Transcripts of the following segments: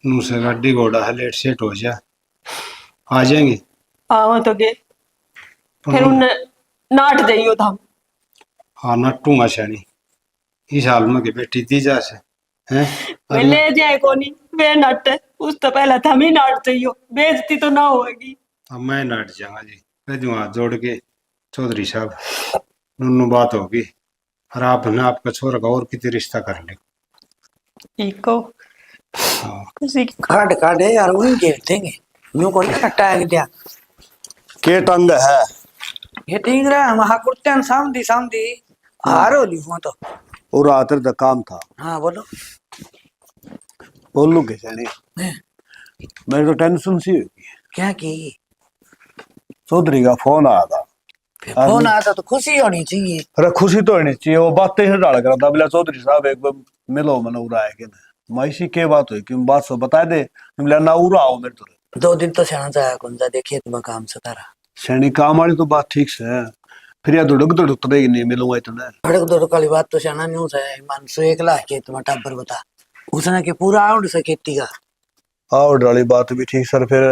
नू से गाड़ी घोड़ा है लेट सेट हो जा आ जाएंगे। हाँ तो के फिर पर उन्हें नाट जाइयो था। हाँ नट्टूंगा शानी इस हाल में के बेटी दी जा से हैं वे अरे ले जाए कोनी वे नट उस तो पहले था ही नाट जाइयो बेइज्जती तो ना होगी। अब मैं नट जाऊंगा जी कह दूँ हाथ जोड़ के चौधरी साहब नुनू बात होगी और आपने आपका छोरा का और कितने रिश्ता कर ले। ठीक हो हाँ किसी की काट काटे यार वही देखेंगे न्यू को नहीं कट्टा है क्या के टंग है ये ठीक रहा वहां कुत्ते सामदी सामदी हारो ली वो तो। और आतर द काम था हाँ बोलो। बोलू के जाने हैं, मेरी तो टेंशन सी होगी। क्या की चौधरी का फोन आया था। फिर फोन आता तो खुशी होनी चाहिए। अरे खुशी तो होनी चाहिए वो बातें ही डाल कर था बोला चौधरी साहब एक बार मिलो मैंने उड़ा है कि माइसी के बात हुई कि बात सो बता दे बोला ना उड़ा आओ मेरे तो 2 दिन तो सेना जाया कौन जा देखिए तुम काम से तारा सैनी काम वाली तो बात ठीक से है फिर या धुड़क धुड़क तो नहीं मिलूंगा इतना भड़क दौड़क वाली बात तो सेना न्यूज है मान सो 1 लाख के तुम टब्बर बता उसने के पूरा आउट से खेती का। हाँ वाली बात भी ठीक सर फिर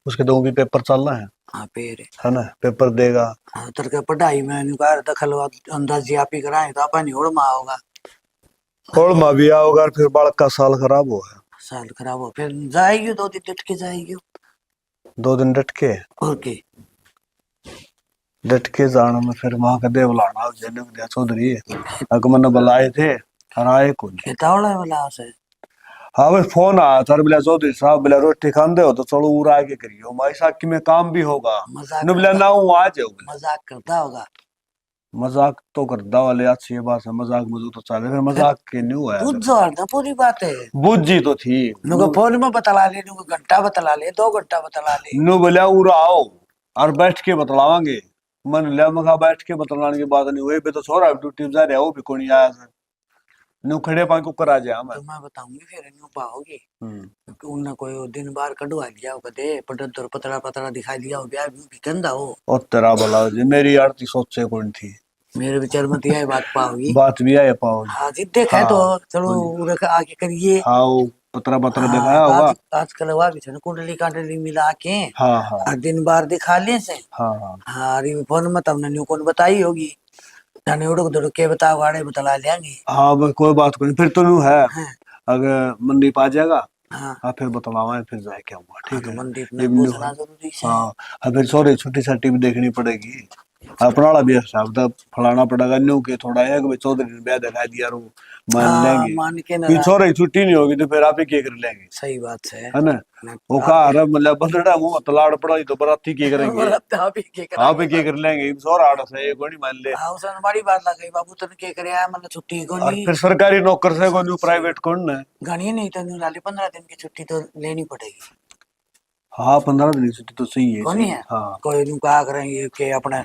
उसके दो भी पेपर चलना हाँ पेर है ना पेपर देगा। हाँ तर के पढ़ाई में न्यू कार दखल अंदाजी आप ही कराए तो अपन ही उड़मा होगा। और माँ भी आओगा फिर बालक का साल खराब हुआ है। साल खराब हो फिर जाएगी 2 दिन डट के जाएगी 2 दिन डट के और के जाना में फिर वहां का दे बुलाना जनक दिया चौधरी अगमन बुलाए थे और आए कौन। खेतावड़ा वाला से हाँ भाई फोन आया था बोला चौधरी साहब बोला रोटी खान दे हो तो चलो उड़ा के करियो हमारी साकी में काम भी होगा मजाक न बोला ना हूँ आ जाओ मजाक करता होगा। मजाक तो करदा वाले अच्छी बात है मजाक मजूक तो चले फिर मजाक के नहीं हुआ बुझ जोर ना पूरी बात है बुझी तो थी नुको फोन में बतला ले नुको घंटा बतला ले 2 घंटा बतला ले नु बोला उड़ा आओ और बैठ के बतलावांगे मन लिया मगा बैठ के बतलाने की बात नहीं हुई बे तो छोरा ड्यूटी जा रहा वो भी कोनी आया सर नु खड़े पाए को करा जा मैं तो मैं बताऊंगी फिर न्यू पाओगी क्योंकि उनने कोई दिन बार कढ़वा लिया हो कदे पटन पतला पतला दिखा दिया हो ब्याह भी गंदा हो और तेरा भला जी मेरी आरती सोचे कौन थी मेरे विचार में तो यही बात पाओगी बात भी आए पाओ हाँ जी देखे तो चलो रख आके करिए। हाँ वो पतरा पतरा हाँ, दिखाया होगा आजकल हुआ भी था कुंडली कांडली मिला के हाँ हाँ और दिन बार दिखा ले से हाँ हाँ हाँ अरे फोन में तुमने न्यू कौन बताई होगी जाने उड़क दौड़ के बताओ गाड़े बतला लेंगे। हाँ बस कोई बात नहीं फिर तो न्यू है हाँ अगर मंदीप आ जाएगा हाँ हाँ फिर बतलावा फिर जाए क्या हुआ ठीक तो है मनदीप ये ने भी न्यू पूछना है। जरूरी से हाँ हाँ फिर सॉरी छुट्टी छाट्टी भी देखनी पड़ेगी अपना वाला भी हिसाब था फलाना पड़ेगा न्यू के थोड़ा है कि भाई चौधरी ने ब्याह दिखा दिया रो मान हाँ लेंगे मान के कि ना छोरे छुट्टी नहीं होगी तो फिर आप ही क्या कर लेंगे सही बात है है ना वो कहा रहा मतलब बंदड़ा मुंह तलाड़ पड़ा तो बराती क्या करेंगे आप ही के आप ही कराएंगे क्या कर लेंगे छोरा आड़ा से एक नहीं मान ले हाँ उसने बड़ी बात लगी बाबू तने के करे आया मतलब छुट्टी को और नहीं फिर सरकारी नौकर से को न्यू प्राइवेट कौन है। घनी नहीं तो न्यू लाली 15 दिन की छुट्टी तो लेनी पड़ेगी। हाँ 15 दिन की छुट्टी तो सही है कौन सही है हाँ कोई न्यू कहा करेंगे कि अपने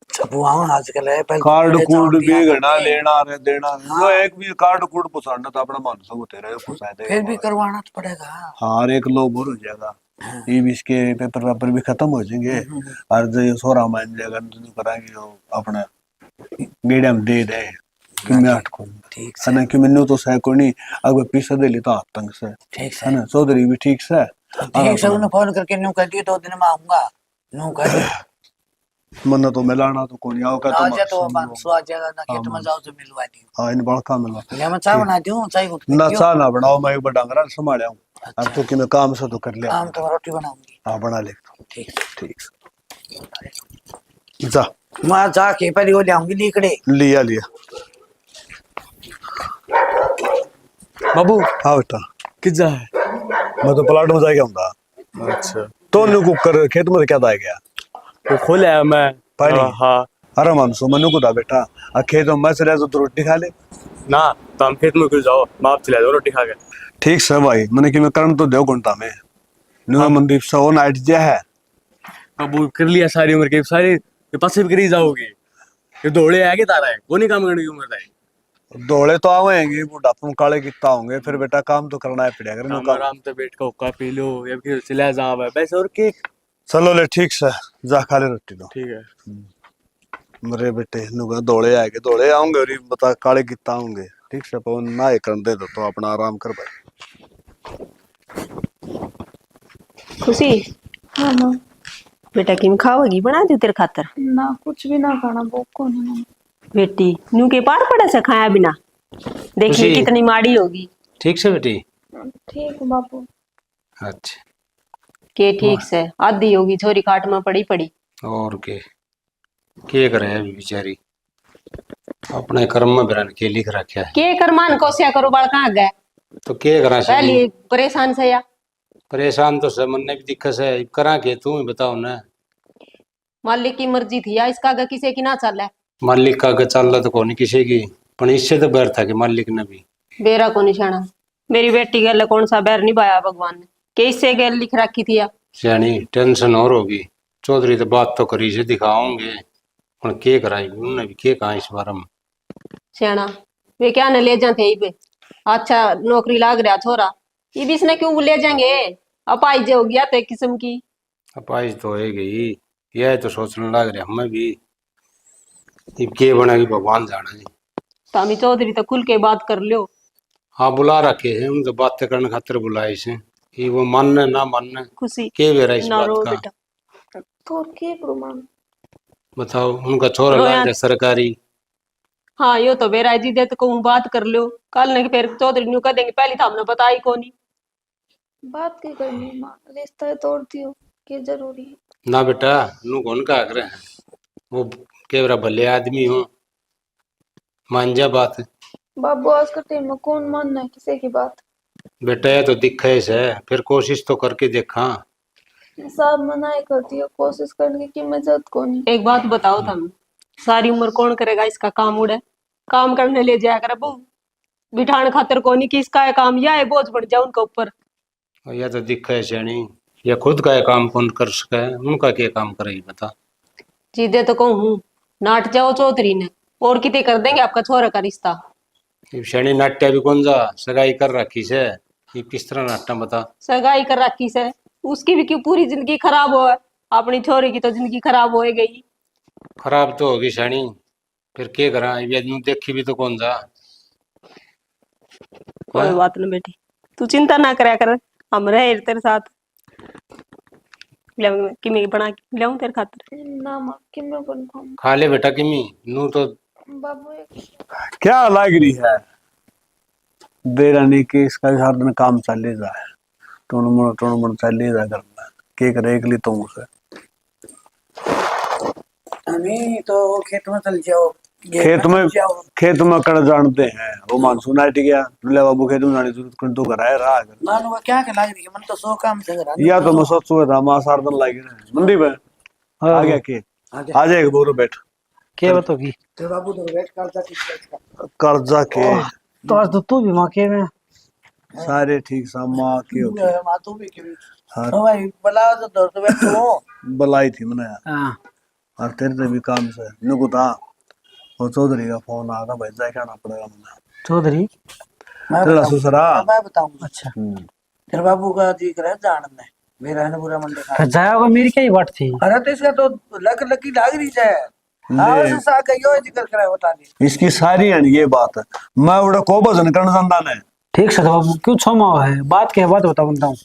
छपुआओ आजकल है पहले कार्ड पहले कूड चावल भी दिया घना करते। लेना रे देना जो हाँ एक भी कार्ड कूड पुसाना तो अपना मान सको तेरे पुसा फिर भी देगा करवाना तो पड़ेगा। हाँ और एक लो बोर हो जाएगा हाँ ये भी इसके पेपर वेपर भी खत्म हो जाएंगे और जो ये सोरा मान जाएगा तो कराएंगे जो अपना मीडियम दे दे कि मैं आठ को ठीक है से ना कि मैंने तो सह को नहीं अगर पैसा दे लेता हाथ तंग से ठीक से है ना चौधरी भी ठीक से ठीक से उन्हें फोन करके न्यू कर दिए 2 दिन में आऊंगा न्यू कर मन तो मिलाना तो कौन आओ का आ जा तो तो मानसो आ जाएगा ना खेत में जाओ तो मिलवा दी हाँ इन बड़का मिला ले मैं चाय बना दूं चाय को ना चाह ना बनाओ मैं एक बार डांगरा संभाल आऊं अब तो कि मैं काम से तो कर लिया काम तो रोटी बनाऊंगी। हाँ बना ले ठीक ठीक जा मैं जाके पहले वो लाऊंगी लीकड़े लिया लिया बाबू हाँ बेटा किजा है। मैं तो प्लाट में जाएगा हूँ अच्छा तो नु कुकर खेत में क्या दाए गया वो खोला है मैं पानी? हाँ अरे मानसो मनु को दा बेटा आ खेत में मैं चले तो रोटी खा ले ना तो हम खेत में क्यों जाओ बाप चले जाओ रोटी खा के। ठीक से भाई मैंने कि मैं करन तो दो घंटा में नु मनदीप सो नाइट जे है बाबू कर लिया सारी उम्र के सारी ये पासे भी करी जाओगी ये दौड़े आगे तारा है वो नहीं काम करने की उम्र है। दौड़े तो आवेंगे बुढ़ापन काले कितना होंगे फिर बेटा काम तो करना है पड़ेगा नु काम काम आराम से बैठ के हुक्का पी लो या फिर चले जाओ बस और के चलो ले ठीक से जा खा ले रोटी तो ठीक है। मेरे बेटे नुगा दौड़े आएंगे दौड़े आऊंगे और ये बता काले कितना होंगे ठीक से पवन ना ये कर दे तो अपना आराम कर भाई। खुशी। हाँ माँ। बेटा किम खाओगी, बना दू तेरे खातर। ना कुछ भी ना खाना, भूख को नहीं। बेटी नू के पार पड़ा से खाया बिना, देखिए खुशी। कितनी माड़ी होगी। ठीक से बेटी। ठीक है बापू। अच्छा। के ठीक से आधी होगी, छोरी काट में पड़ी पड़ी। और के करे अभी बेचारी, अपने कर्म में बिरन के लिख रखा है। के कर मान कोसिया करो, बाल कहाँ गए। तो के करा पहले परेशान से या परेशान तो सब मन ने भी दिक्कत है, करा के तू ही बताओ ना। मालिक की मर्जी थी या इसका आगे किसी की ना चल है। मालिक का अगर चल रहा तो कौन किसी की, पर इससे तो बैर था कि मालिक ने भी बेरा को निशाना। मेरी बेटी गल कौन सा बैर निभाया भगवान ने, के इससे गैल लिख रखी थी या। यानी टेंशन और होगी। चौधरी तो बात तो करी से दिखाओगे, पर के कराई उन्होंने भी के कहा इस बारे में। सियाना वे क्या न ले जाते ही पे, अच्छा नौकरी लाग रहा छोरा, ये भी इसने क्यों ले जाएंगे। अपाई जो हो गया तो एक किस्म की। अपाइज तो है गई, यह तो सोचने लग रहा हमें भी, ये के बनेगी भगवान जाने जी। तामी चौधरी तो खुल के बात कर लियो। हाँ बुला रखे हैं उन तो बातें करने खातिर बुलाए से, ये वो मानने ना मानने खुशी के बेरा इस ना बात रो का। बेटा। तो के करूँ माँ। बताओ उनका छोरा रो लग यार। रहा सरकारी। हाँ यो तो बेरा जी दे तो कहूँ बात कर लियो, कल ने फिर चौधरी न्यू कह देंगे पहले तो हमने बताई को नहीं। बात की करनी माँ, रिश्ता तोड़ दियो, के जरूरी है। ना बेटा नू कौन का आग्रह है, वो के बेरा भले आदमी हो, मान जा बात। बाबू आज के टाइम में कौन मानना है किसी की बात। बेटा ये तो दिखे से, फिर कोशिश तो करके देखा। सब मनाई करती है, कोशिश करने की कीमत को नहीं। एक बात बताओ तुम, सारी उम्र कौन करेगा इसका काम उड़े, काम करने ले जाया कर बहू, बिठान खातर को नहीं कि इसका है काम, या है बोझ बढ़ जाए उनके ऊपर। और यह तो दिखे से नहीं, या खुद का ये काम कौन कर सके, उनका क्या काम करेगी बता। जीदे तो कहूँ नाट जाओ चौधरी ने, और कितने कर देंगे आपका छोरा का रिश्ता। ये शनि नाट्य भी कौन जा सगाई कर रखी से, ये किस तरह नाट्य बता। सगाई कर रखी से, उसकी भी क्यों पूरी जिंदगी खराब हो, अपनी छोरी की तो जिंदगी खराब हो गई। खराब तो होगी शनि, फिर क्या करा, ये आदमी देखी भी तो कौन जा। कोई हाँ? बात नहीं बेटी, तू चिंता ना करया कर, हम रहे तेरे साथ। किमी बना के लाऊं तेरे खातिर। ना माँ कि मैं बन पाऊँ। खा ले बेटा किमी, नू तो बाबू एक क्या लग रही है देरानी के, इसका हर दिन काम चल ही रहा है, टूण चल ही रहा घर में, के करे एक ली तो मुझसे। हमें तो खेत में चल जाओ, खेत में कर जानते हैं, वो मानसून हट गया, ले बाबू खेत में जाने जरूरत कर तो कराए रहा है। मानो वो क्या के लाग रही है, मन तो सो काम से करा। या तो मैं सोचू था मां सार दिन लागे मंदी में आ गया के आ जाएगा बोरो बैठ के बतोगी तो बाबू तो वेट करता ठीक कर्जा के। तो आज तो तू भी मौके में सारे ठीक सा मां के है। मातू भी के हाँ तो भाई बला तो दर्द बैठो बलाई थी मैंने हाँ और तेरे से भी काम से नुको था, वो चौधरी का फोन आ था, भाई जाए कहना पड़ेगा मुझे। चौधरी तेरा ससुरा मैं बताऊंगा। अच्छा तेरे बाबू का जी करे जान में मेरा है ना बुरा मंडे का। फिर जाया होगा, मेरी क्या ही बात थी। अरे तो इसका तो लक लकी लाग रही है। हाँ से सा कहियो जिक्र करे बता दे इसकी सारी है ये बात है, मैं उड़ा को भजन करना जानता ने। ठीक से बाबू क्यों छोमा है, बात क्या है, बात बता बनता हूँ।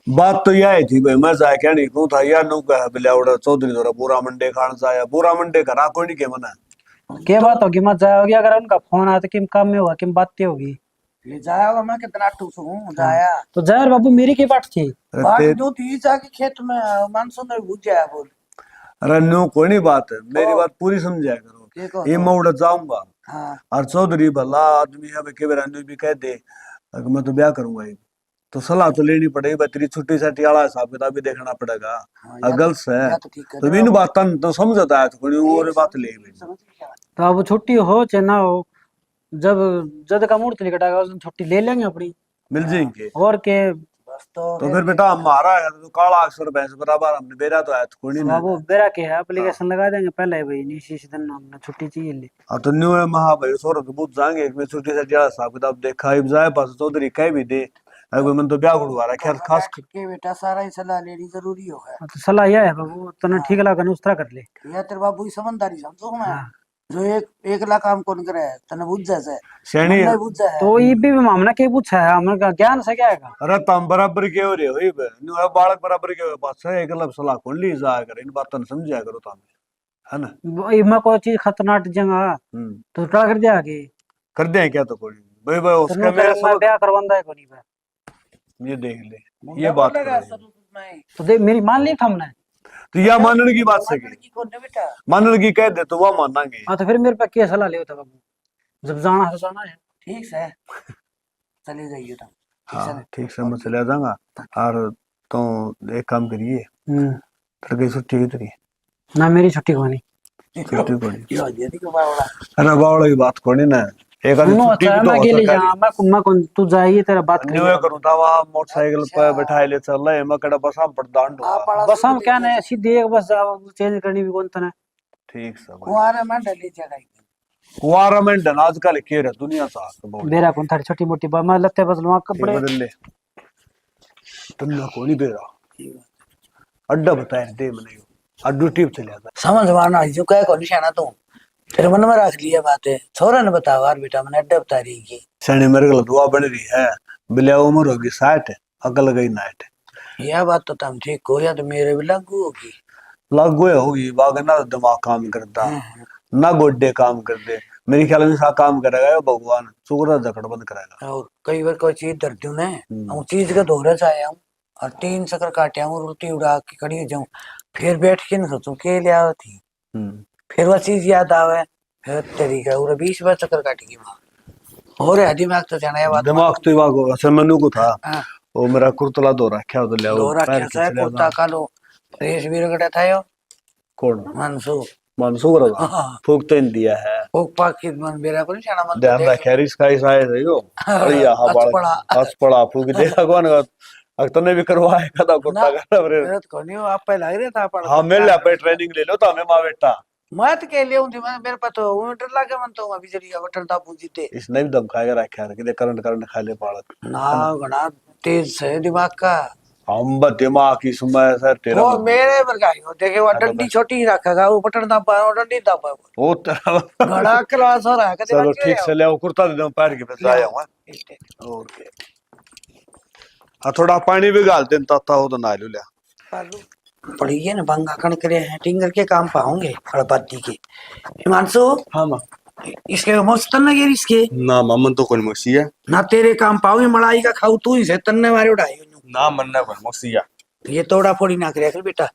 बात तो यह थी भाई, मैं जाए क्या नहीं कहूँ था यार नु कह बिला उड़ा चौधरी तोरा पूरा मंडे खान जाया, पूरा मंडे करा कोई नहीं के मना। क्या बात होगी, मत जाया होगी, अगर उनका फोन आया तो किम काम में होगा, किम बातें होगी। ले जाया होगा, मैं कितना टूस हूँ जाया तो जायर बाबू मेरी की बात थी। बात जो थी जाके खेत में मानसून में भूज जाया बोल। अरे नो कोई नहीं बात है, मेरी बात पूरी समझाया करो। ये मैं उड़ा जाऊंगा हाँ और चौधरी भला आदमी है, के बेरा भी कह दे अगर मैं तो ब्याह करूंगा ये तो सलाह तो लेनी पड़ेगी, तेरी छुट्टी छाटी वाला हिसाब किताब भी देखना पड़ेगा। अगल से तो इन बात तो समझता है, तो और बात ले तो अब छुट्टी हो चाहे ना हो, जब जद का मुहूर्त निकटेगा उस दिन छुट्टी ले लेंगे अपनी, मिल जाएंगे। और के तो फिर बेटा हमारा है तो काला अक्षर भैंस बराबर, हमने बेरा तो है तो कोई नहीं। बाबू बेरा के है एप्लीकेशन लगा देंगे पहले भाई, इसी दिन हमने छुट्टी चाहिए ले। हाँ तो न्यू है महा भाई सोर तो बुझ जाएंगे मैं छुट्टी से ज्यादा हिसाब किताब देखा ही जाए पास चौधरी कह भी दे अगर मन तो ब्याह गुड़वा रहा खैर खास के बेटा सारा ही सलाह लेनी जरूरी हो है। तो सलाह यह है बाबू, तने ठीक लगा उस तरह कर ले। या तेरे बाबू की समझदारी समझो मैं जो एक एकला काम कौन करे है तने बुझ जा से सैनी नहीं बुझ जा है तो ये भी मामला के पूछा है हमने का ज्ञान से क्या है अरे तम बराबर के हो रहे हो ये नु है बालक बराबर के हो पास है एकला सलाह कौन ली जा कर इन बातों ने समझा करो तुम है ना इमा कोई चीज खतरनाक जगह तो ट्रा कर दिया आगे कर दे क्या तो कोई भाई भाई उसका तेरे मेरा मैं सब ब्याह करवांदा है कोनी पे ये देख ले ये बात कर रहे हो। तो देख मेरी मान ली था हमने तो यह मानने की बात सही लड़की कौन है बेटा मानने की कह दे तो वह मानेंगे हाँ तो फिर मेरे पे केस हला ले होता बाबू जब जाना है जाना है ठीक है चले जाइए तुम हाँ ठीक से मैं चला जाऊंगा और तो एक काम करिए तेरे की छुट्टी कितनी ना मेरी छुट्टी कोनी छुट्टी कोनी ये हो गया देखो बावड़ा अरे बावड़ा की बात कोनी ना एक आधी सुनो छुट्टी अच्छा भी तो मैं हो अकेले सरकारी जा मैं कौन तू जाइए तेरा बात न्यू कर करूँ था वहाँ मोटरसाइकिल पर बैठाए ले चल रहे मैं कड़ा बस हम पड़दान दूंगा बस हम क्या नहीं सीधे एक बस चेंज करनी भी कौन तना ठीक सब कुआरा में डली जगह कुआरा में डनाज का लिखे रहे दुनिया सा बहुत बेरा कौन थारी छोटी मोटी बात मैं लगते बस वहाँ कपड़े बदल ले तुमने को नहीं बेरा अड्डा बताया दे मने अड्डू टीप चले आता समझ माना जो कह को निशाना तू तेरे मन में रख लिया बातें छोरा ने बताओ यार बेटा मैंने अड्डा बता रही की सैनी मेरे को दुआ बन रही है बिलिया उम्र होगी 60 अकल गई 90 यह बात तो तुम ठीक हो या तो मेरे भी लागू होगी लागू होगी बाग ना दिमाग काम करता ना गोड्डे काम करते मेरे ख्याल में सा काम करेगा भगवान चुकरा जकड़ बंद करेगा और कई बार कोई चीज धरती हूँ ना चीज का दोहरा से आया हूँ और 3 चक्कर काटे हूँ रोटी उड़ा के खड़ी जाऊँ फिर बैठ के न सोचूं के लिया थी फिर वह चीज याद आवे फिर तरीका और 20 बार चक्कर काटेगी माँ और है दिमाग तो जाना है बात दिमाग तो वागो असल मनु को था हाँ। वो मेरा कुर्तला दो रखा तो ले दो रखे से कुर्ता का लो रेस भी रगड़ा था यो कौन मनसूख मनसूर रहा हाँ। फूक तो इन दिया है फूक पाक की मन मेरा को निशाना मन ध्यान रखे इसका ही साइज है यो अरे यहाँ बाल हंस पड़ा फूक देखा कौन अक्तर ने भी करवाया कदा कुर्ता का रे मेरा तो नहीं आप पे लग रहा था पड़ा हाँ मिल ले पे ट्रेनिंग ले लो तो हमें माँ बेटा मत के लिए हूँ मैं मेरे पास तो मीटर लगे मन तो अभी जरिया वटन दा पूजीते इसने भी दम खाएगा रखा है कि करंट करंट खा ले पालक ना घना तेज है दिमाग का हम दिमाग की समय सर तेरा वो मेरे बरगाई हो देखे वो डंडी छोटी ही रखेगा वो बटन दबा वो डंडी दबा वो तेरा घड़ा क्लास हो रहा है चलो ठीक से ले कुर्ता दे दो पैर के पे आया हूं और के हाँ थोड़ा पानी भी गाल दे ताता हो तो ना लो ले पड़ी है ना बंगा कण करे हैं टिंगर के काम पाओगे हड़पत्ती के हिमांशु हाँ माँ इसके मस्त न गिर इसके ना मामन तो कौन मौसी है ना तेरे काम पाओगे मड़ाई का खाऊ तू ही से तन्ने मारे उड़ाई ना मन्ना कौन मौसी है ये तोड़ा फोड़ी ना करे बेटा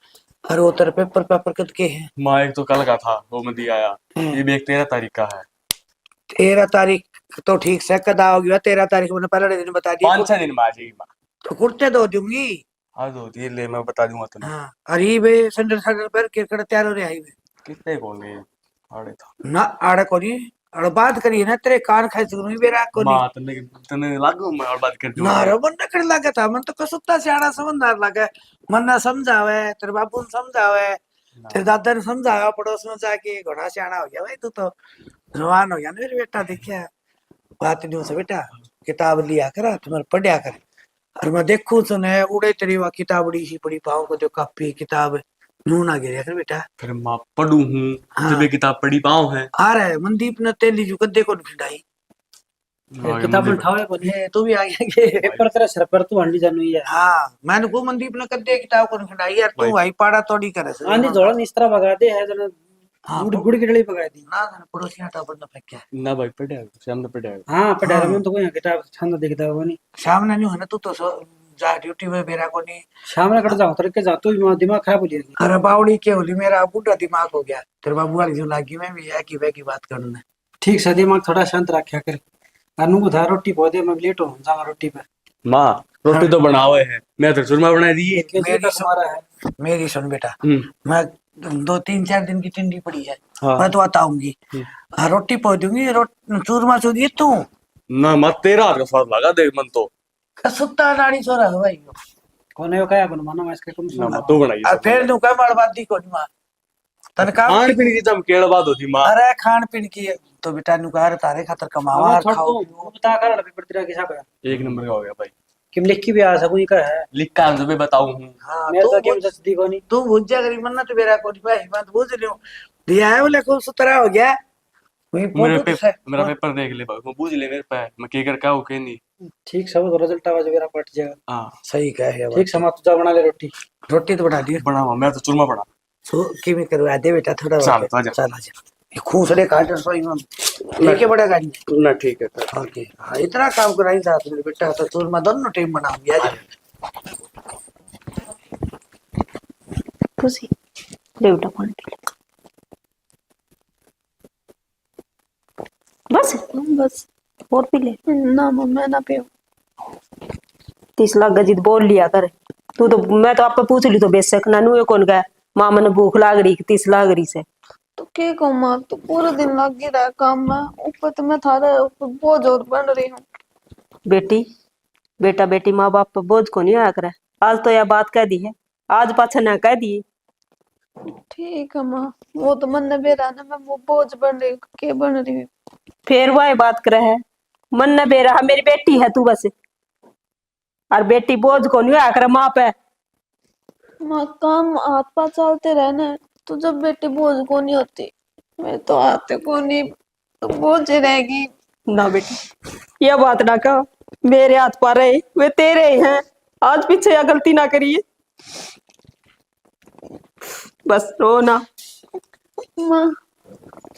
हर वो तेरे पेपर पेपर कद के हैं माँ एक तो कल का था वो मैं दिया आया ये भी एक 13 तारीख का है 13 तारीख तो ठीक से कदा होगी 13 तारीख मैंने पहले दिन बता दिया 5-6 दिन में आ जाएगी माँ तो कुर्ते दो दूंगी हाँ दो ये ले मैं बता दूंगा तुम्हें हाँ अरे बे संडल संडल पर क्रिकेट तैयार हो रहे आई बे कितने कौन है आड़े था ना आड़े कोनी और बात करिए ना तेरे कान खाई सुनी बेरा कोनी माँ तने लागू मैं और बात कर दूँ ना रो मन कर लगा था मन तो कसुत्ता सियाड़ा समझदार लगा मन ना समझावे तेरे बापू ने समझावे तेरे दादा ने समझाया पड़ोस में जाके घोड़ा सियाड़ा हो गया भाई तू तो जवान हो गया ना मेरे बेटा देखिया बात नहीं से बेटा किताब लिया करा तुम्हारे पढ़िया कर और मैं देखूं सुने उड़े तेरी वह किताबड़ी सी पड़ी पाओ को जो कापी किताब नू ना गिरे कर बेटा फिर माँ पढ़ू हूँ हाँ। जब ये किताब पढ़ी पाऊँ है आ रहा है मनदीप ने तेली जो कद्दे को खिंडाई किताब उठावे कोनी ये तू भी आ गया के पेपर तेरा सर पर तू हंडी जानू है हाँ मैंने को मनदीप ने कद्दे किताब को खिंडाई यार तू भाई पाड़ा तोड़ी करे से आंधी जोड़ा इस तरह भगा दे है जन हाँ, गुड़ गुड़ की डली पका दी ना ना पड़ोसी हटा बंदा फेंक ना भाई पढ़े शाम पढ़े हाँ पढ़ा में तो कोई किताब छंद देखता होगा नहीं शाम ने है ना तू तो जा ड्यूटी में बेरा को नहीं शाम में कट जाऊं तर के जा तू दिमाग खराब हो जाएगी अरे बावड़ी के होली मेरा बूढ़ा दिमाग हो गया तेरे बाबू वाली जो लागी मैं भी है की बात करना ठीक से दिमाग थोड़ा शांत रखा कर अनु को धा रोटी पौधे में लेट हो जाऊंगा रोटी पे माँ रोटी तो बनावे है मैं तो चूरमा बना दी है तुम्हारा है मेरी सुन बेटा मैं 2-3-4 दिन की टिंडी पड़ी है हाँ। मैं तो बताऊंगी रोटी पहुंच दूंगी चूरमा चूरी तू ना मत तेरा हाथ का स्वाद लगा देख मन तो सुत्ता नाड़ी छोरा है भाई कौन है क्या बनवाना मैं इसके कम ना सुन मत तो बनाई और फिर नु का मड़बादी को मां तन का खान पीने की जब केड़ बात होती माँ अरे खान पीन की तो बेटा नु का तारे खातर कमावा और खाओ बता कर पेपर तेरा कैसा गया 1 नंबर का हो गया भाई किम लिख की भी आ सकूं का है लिख का आंसर भी बताऊं हूँ हां मेरे तो केम सस्ती कोनी तू बुझ जा गरी मन ना तो मेरा कोनी भाई मत बुझ लियो दिया है बोले को सुतरा हो गया वही मेरा फोटो तो से मेरा पेपर देख ले बाबू, बूझ ले मेरे पे मैं के कर क्या हो के नहीं। ठीक सब तो रिजल्ट आवाज वगैरह पट जाएगा। हाँ सही कह है ठीक समा तू जा बना ले रोटी। रोटी तो बना दियो बड़ा मैं तो चूरमा बड़ा। सो की में करवा दे बेटा थोड़ा चल, आजा। चल आजा ये खूसड़े काट सोई में लेके बड़ा गाड़ी ना ठीक है ओके हाँ इतना काम कराई था तुमने बेटा तो चूरमा दोनों टाइम बना दिया जी खुशी ले बेटा पानी पी ले। बस बस और पी ले। ना मम्मा ना पियो। 30 लाख गजित बोल लिया कर तू तो। मैं तो आपको पूछ ली तो बेशक नानू ये कौन गया माँ मन भूख लाग रही 30 लाग रही से। तो क्या कहूँ माँ, तो पूरा दिन लग ही रहा है काम में, ऊपर तो मैं थारे ऊपर बोझ और बन रही हूँ। बेटी बेटा बेटी माँ बाप पर बोझ को नहीं आया करे। आज तो यह बात कह दी है, आज पाछा ना कह दी। ठीक है माँ, वो तो मन ने बेरा ना, मैं वो बोझ बन रही हूँ, क्या बन रही हूँ। फिर वह बात करे है मन न बेरा मेरी बेटी है तू बस। और बेटी बोझ को नहीं आया करे माँ पे। माँ काम हाथ पाथ चलते रहना, तो जब बेटी बोझ को नहीं होती, मैं तो आते को नहीं तो बोझ रहेगी। ना बेटी यह बात ना कहो, मेरे हाथ पा रहे वे तेरे ही हैं। आज पीछे या गलती ना करिए, बस रो ना। माँ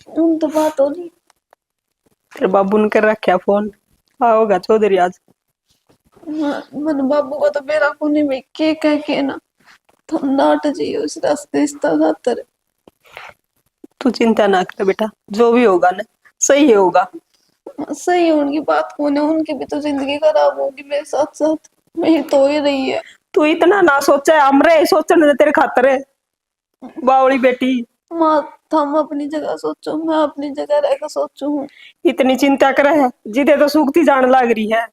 उन तो बात हो रही। फिर बाबू ने कर रखा फोन आओगा चौधरी आज। माँ मन बाबू को तो मेरा को नहीं, मैं के कह के ना तुम नाट जी उस रास्ते इस खातर। तू चिंता ना कर बेटा, जो भी होगा ना सही होगा। सही उनकी बात को ना, उनकी भी तो जिंदगी खराब होगी मेरे साथ साथ, मेरी तो ही रही है। तू इतना ना सोचा है, हमरे सोचने दे तेरे खातर है बावली बेटी। माँ तुम अपनी जगह सोचो, मैं अपनी जगह रहकर सोचू हूँ। इतनी चिंता करे है जिदे तो सूखती जान लग रही है,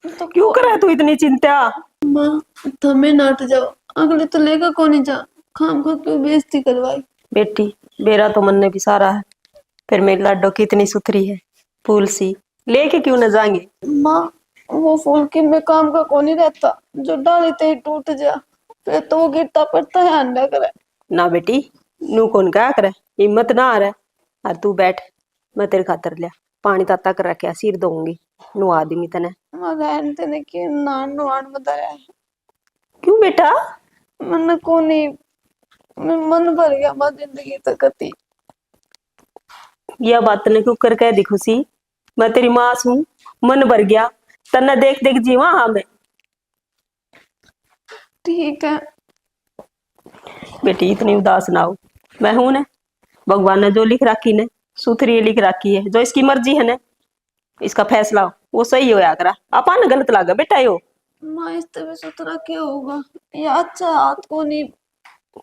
तो क्यों करे तू इतनी चिंता। माँ थमे नाट जाओ, अगले तो लेगा कौन ही जा, खाम खा क्यों बेइज्जती करवाई। बेटी मेरा तो मन ने भी सारा है, फिर मेरी लाडो की इतनी सुथरी है फूल सी, लेके क्यों न जाएंगे। माँ वो फूल के में काम का कौन ही रहता, जो डाली ते ही टूट जा, फिर तो वो गिरता पड़ता है अंडा करे। ना बेटी नू कौन क्या करे, हिम्मत ना आ रहा। और तू बैठ, मैं तेरे खातर लिया पानी ताता कर रखा सिर दूंगी नुआ दूंगी तने। माँ रहने तेने की नान नुआन बताया है। क्यों बेटा। मन को नहीं, मन भर गया माँ जिंदगी तक कती। यह बात ने क्यों कर कह दी खुशी, मैं तेरी माँ हूँ मन भर गया तन्ने देख देख जीवा। हाँ मैं ठीक है बेटी इतनी उदास ना हो, मैं हूं ना। भगवान ने जो लिख रखी ने सुथरी लिख रखी है, जो इसकी मर्जी है ना इसका फैसला वो सही होया करा। आपा न गलत लागा बेटा यो। माँ इस तरह सुथरा क्या होगा, ये अच्छा हाथ को नहीं।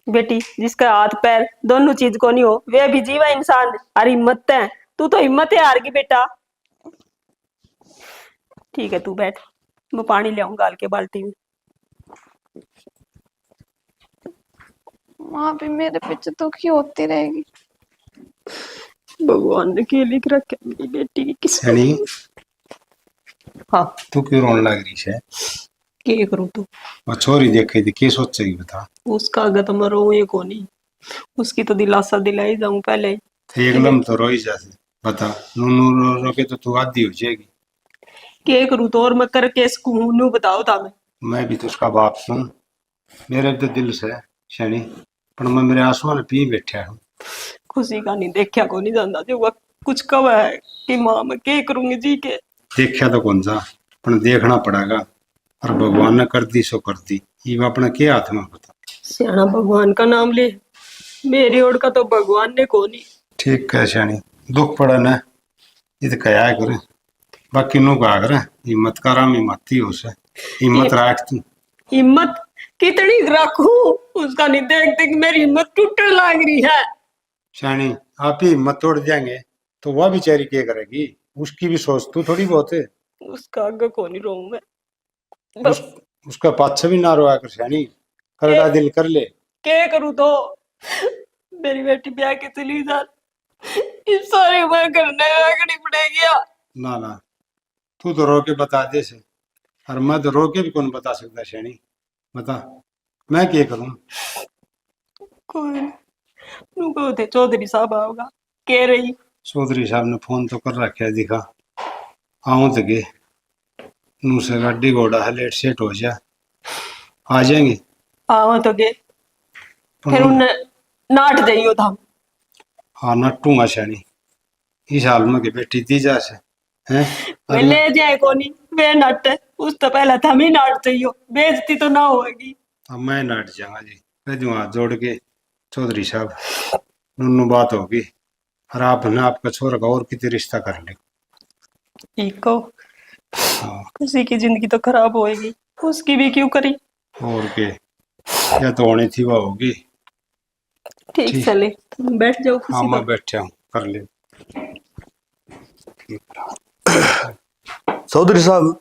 बेटी जिसका हाथ पैर दोनों चीज को नहीं हो वे भी जीवा इंसान। और हिम्मत है, तू तो हिम्मत है हार की बेटा। ठीक है तू बैठ, मैं पानी ले आऊं गाल के बाल्टी में। माँ भी मेरे पीछे दुखी होती रहेगी। भगवान ने क्या लिख रखा मेरी बेटी की किस्मत। शनि हाँ तू क्यों रोने लग रही है। क्या करूं तू, और छोरी देखे थी क्या सोचेगी बता। उसका अगत मरो ये को नहीं, उसकी तो दिलासा दिलाई जाऊं पहले। तो एक लम तो रोई जाती बता, नू नू रो रो के तो तू आधी हो जाएगी। क्या करूं तो और मैं कर के सकूं नू बताओ था मैं भी तो उसका बाप हूँ, मेरे तो दिल से शनि, पर मैं मेरे आंसुओं ने पी बैठा हूँ। खुशी का नहीं देखा को नहीं जानता जो वह कुछ कब है कि माँ मैं क्या करूंगी जी के। देखा तो कौन सा, पर देखना पड़ेगा। और भगवान ने कर दी सो कर दी, ये अपने के हाथ में बता। सियाना भगवान का नाम ले, मेरी ओर का तो भगवान ने को नहीं। ठीक है शनि, दुख पड़ा ना ये तो कया करे, बाकी नु का करे हिम्मत करा में मती हो से हिम्मत रख तू। हिम्मत कितनी रखूं उसका नहीं देख देख मेरी हिम्मत टूटने लग रही है। शनि आप ही हिम्मत तोड़ देंगे तो वह बेचारी क्या करेगी, उसकी भी सोच तू थोड़ी बहुत है। उसका आगे को नहीं रहूं मैं उस, उसका पाछा भी ना रोया कर शनि, करड़ा दिल कर ले। क्या करूं तो मेरी बेटी ब्याह के चली जा, इस सारे मैं करने रखनी पड़ेगी। ना ना तू तो रो के बता दे से, और मैं तो रो के भी कौन बता सकता शनि, बता मैं क्या करूं। कोई नुको थे चौधरी साहब आओगा कह रही चौधरी साहब ने फोन तो कर रखा है, दिखा आऊं तो के नू से गाड़ी घोड़ा है, लेट सेट हो जा आ जाएंगे। आवा तो गे फिर पर उन्हें नाट जाइयो था। हाँ नट्टूंगा शानी इस हाल में के बेटी दी जा से हैं। वे ले जाए कोनी वे नट उस तो पहले थम ही नाट चाहिए, बेइज्जती तो ना होगी। अब मैं नाट जाऊंगा जी, कह दूं हाथ जोड़ के चौधरी साहब नुनू बात होगी, और आप ना आपका छोरा का और कितने रिश्ता कर ले। इको हाँ किसी की जिंदगी तो खराब होएगी, उसकी भी क्यों करी। और के या तो होनी थी वह होगी। ठीक ठीक। चले तुम बैठ जाओ हाँ खुशी मैं तो। बैठा हूँ कर ले। चौधरी साहब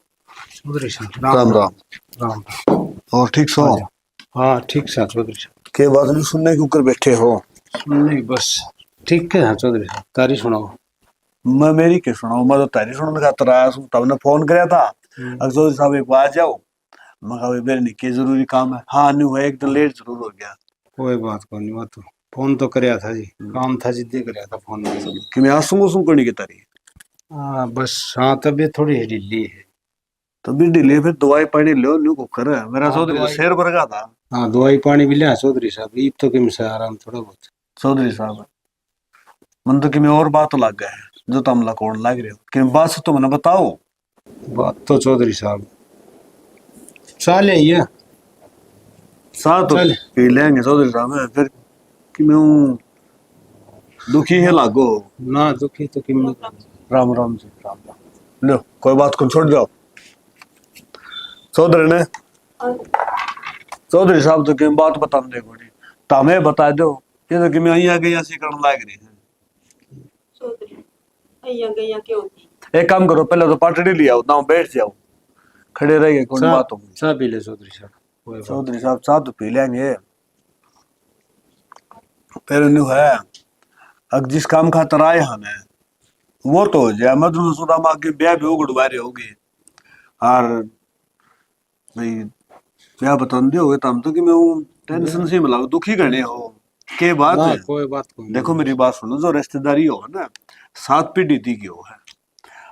चौधरी साहब राम राम। राम। और ठीक सो? हाँ ठीक है चौधरी साहब। के बात नहीं सुनने के ऊपर बैठे हो? नहीं बस ठीक है। हाँ चौधरी साहब तारी सुनाओ। मैं मेरी के सुनाऊं? मैं तो तारी सुनने खातर आया हूं, तुमने फोन कराया था। अगर चौधरी साहब एक बार आ जाओ, मैं कहा मेरे नहीं के जरूरी काम है। हाँ नहीं हुआ, एक दिन लेट जरूर हो गया। कोई बात को नहीं, वो तो फोन तो कराया था जी, काम था जिद्दी कराया था फोन में। कि मैं आंसू उसूं करनी की तारी? हाँ बस हाँ तबीयत थोड़ी ढीली है। तो भी ढीले फिर दवाई पानी लो, न्यू को कर। मेरा हाँ, चौधरी दवाई- शेर भर का था। हाँ दवाई पानी भी लिया चौधरी साहब, ईब तो किम से आराम थोड़ा बहुत। चौधरी साहब मन तो कि मैं और बात लग गए जो तुम कौन लग रहे हो, कि बात से तो मैंने बताओ। बात तो चौधरी साहब चाल है ये साथ तो चल। पी लेंगे चौधरी साहब, फिर कि मैं हूँ दुखी है लागो। ना दुखी तो किम। राम राम जी राम राम। लो कोई बात को छोड़ जाओ। चौधरी ने चौधरी साहब तो कि बात बता दे कोनी, तमें बता दो। ये तो कि मैं यहाँ गई ऐसी करने लाग रही है। चौधरी अय्या गैया क्यों होती। एक काम करो, पहले तो पाटड़ी ले आओ, ना बैठ जाओ, खड़े रह गए कौन बात होगी। चाह पी ले चौधरी साहब कोई बात। चौधरी साहब चाह तो पी लेंगे, फिर न्यू है अब जिस काम खातर आए हमें वो तो हो जाए। मधु सुदामा के ब्याह भी उगड़वा रहे होगे, और भाई ब्याह बता दोगे तो हम तो कि मैं वो टेंशन से मिला दुखी गणे हो के बात ना है। कोई बात को नहीं। देखो मेरी बात सुनो, जो रिश्तेदारी हो ना 7 पीढ़ी थी की हो है,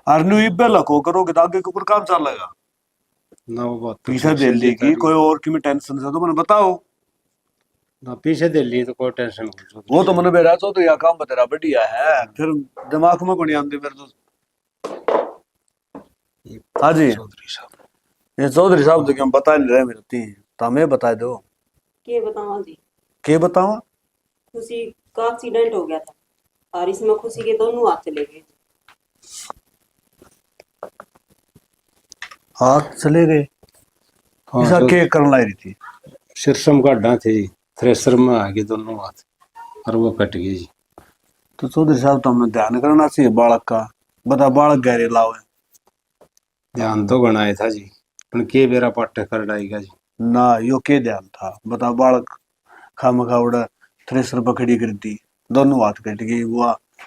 और न्यू इब्बे लको करोगे तो आगे के ऊपर काम चलेगा। ना वो बात तो पीछे ठीक दे से लेगी जितारी। कोई और की में टेंशन से तो मैंने बताओ। ना पीछे दे लिए तो कोई टेंशन नहीं। वो तो मैंने बेरा तो यह काम बतेरा बढ़िया है, फिर दिमाग में को नहीं आती मेरे तो। हाँ जी चौधरी साहब ये चौधरी साहब तो क्या बता नहीं रहे मेरे ती, तो हमें बता दो। के बतावा जी, के बतावा? खुशी का एक्सीडेंट हो गया था और इसमें खुशी के दोनों हाथ चले गए। हाथ चले गए? हाँ ऐसा तो के करने लाई रही थी? सिरसम गाढ़ा थे जी, थ्रेसर में आ गए दोनों हाथ और वो कट गई जी। तो चौधरी साहब तो हमें ध्यान करना चाहिए बालक का। बता बालक गहरे लाओ ध्यान तो गणाए था जी, पर के बेरा पाटे कर डाएगा जी। ना, यो के ध्यान था बता? बालक खाम खा उड़ा थ्रेसर पकड़ी कर दी, दोनों हाथ कट गई, वो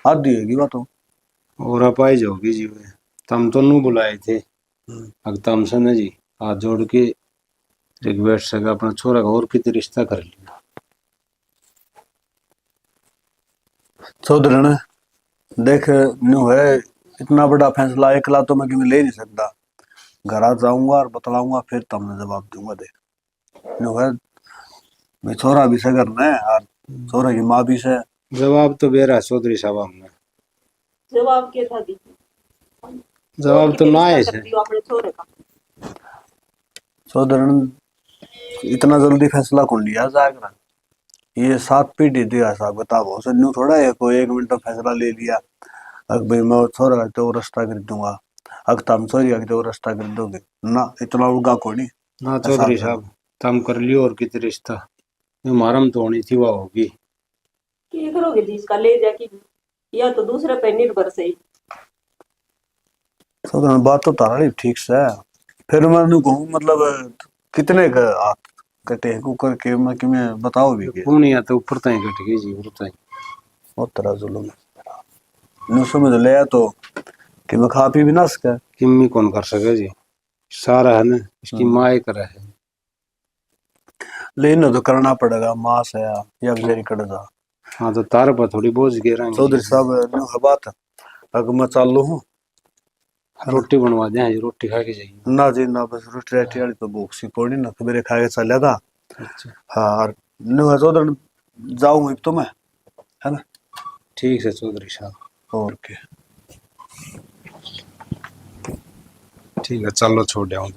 आधी होगी बात हो। और अपाइज होगी जी वे, तम तो नू बुलाए थे। अब तम से न जी हाथ जोड़ के रिक्वेस्ट सका अपना छोरा का और कितने रिश्ता कर लिया। चौधरी ने देख न्यू है इतना बड़ा फैसला एकला तो मैं ले नहीं सकता। घर जाऊंगा और बतलाऊंगा, फिर तुमने जवाब दूंगा। देख न्यू है मैं छोरा भी से करना है और छोरा की माँ भी से। जवाब तो बेरा चौधरी साहब हमने जवाब क्या था दी? जवाब तो ना है से। अपने छोरे का चौधरी ने इतना जल्दी फैसला कौन लिया जाएगा? ये 7 पीढ़ी दिया साहब बताओ से न्यू थोड़ा है कोई 1 मिनट में फैसला ले लिया। अग भाई मैं छोरा का तो रास्ता कर दूंगा, अग तुम छोरी का तो रास्ता कर दोगे ना, इतना उगा को नहीं। ना चौधरी साहब तम कर लियो और कितने रिश्ता मारम तो होनी थी वह होगी। क्या करोगे जी इसका ले जाके, या तो दूसरे पे निर्भर से। चौधरी बात तो तारा ठीक से है। फिर मैं कहूँ मतलब कितने का हाथ कटे कुकर के मैं कि मैं बताओ भी के पुनिया तो ऊपर ताई कट गई जी, ऊपर ताई वो तेरा जुल्म है। न्यू समझ ले तो कि मैं खा पी भी ना सके। किम्मी कौन कर सके जी, सारा है ना इसकी माँ ही करे है। लेकिन तो करना पड़ेगा, माँ से या बेचारी कट जा। हाँ तो तार पर थोड़ी बोझ गिराएंगे। चौधरी साहब नो है बात, अगर मैं चालू हूँ रोटी बनवा दें, आज रोटी खा के जाइए। ना जी ना, बस रोटी राटी वाली तो भूख सी पड़ी ना, तो मेरे खा के चला था। अच्छा हाँ और नो है चौधरी, जाऊँ तो मैं, है ना। ठीक है चौधरी साहब। और क्या ठीक है चलो छोड़ आऊँ।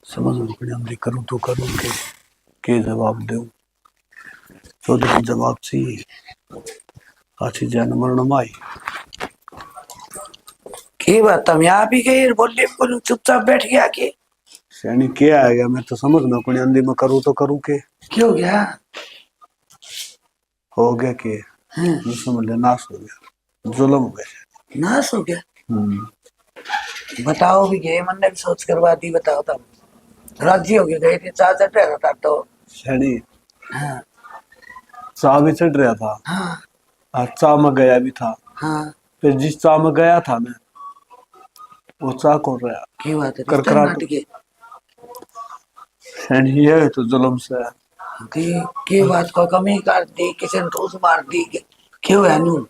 समझ में पड़ी, हम करूँ तो करूँ के जवाब दूँ। चौधरी जवाब चाहिए, अच्छी जान मरण माई। की बात हम यहाँ भी गए, बोले बोलूं चुपचाप बैठ गया के? सैनी क्या आ गया, मैं तो समझ में पड़ी, अंधी में करूँ तो करूँ के। क्यों गया? हो गया के समझ ले, नाश हो गया, जुल्म हो गया। नाश हो गया? बताओ भी गए, मन ने भी सोच कर बात ही बताओ तब। राजी हो गए, गए थे चार चट रहा था तो। सैनी हाँ चाह भी चढ़ रहा था, हाँ और चाह में गया भी था। हाँ। फिर जिस चाह में गया था ना, वो चाह कौन रहा की बात है, करकराट। नाटक है। सैनी ये तो जुल्म से है। की बात को कमी कर दी, किसी ने ठूस मार दी, क्यों है नू?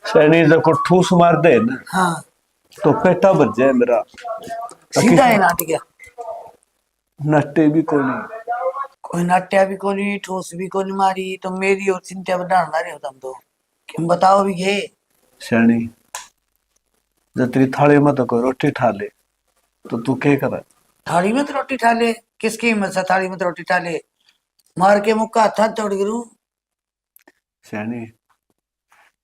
सैनी जब को ठूस मार दे ना, हाँ तो पेटा बच जाए मेरा। सीधा है नाटक है। नट्टे भी को नहीं, कोई नाट्या भी को नहीं, ठोस भी को नहीं मारी, तो मेरी और चिंता बढ़ाना रहे हो तुम तो। तुम बताओ भी ये। सैनी जब तेरी थाली में तो कोई रोटी ठा ले, तो तू क्या करे? थाली में तो रोटी ठा ले, किसकी हिम्मत से थाली में तो रोटी ठा ले? मार के मुक्का हाथ तोड़ गिरू। सैनी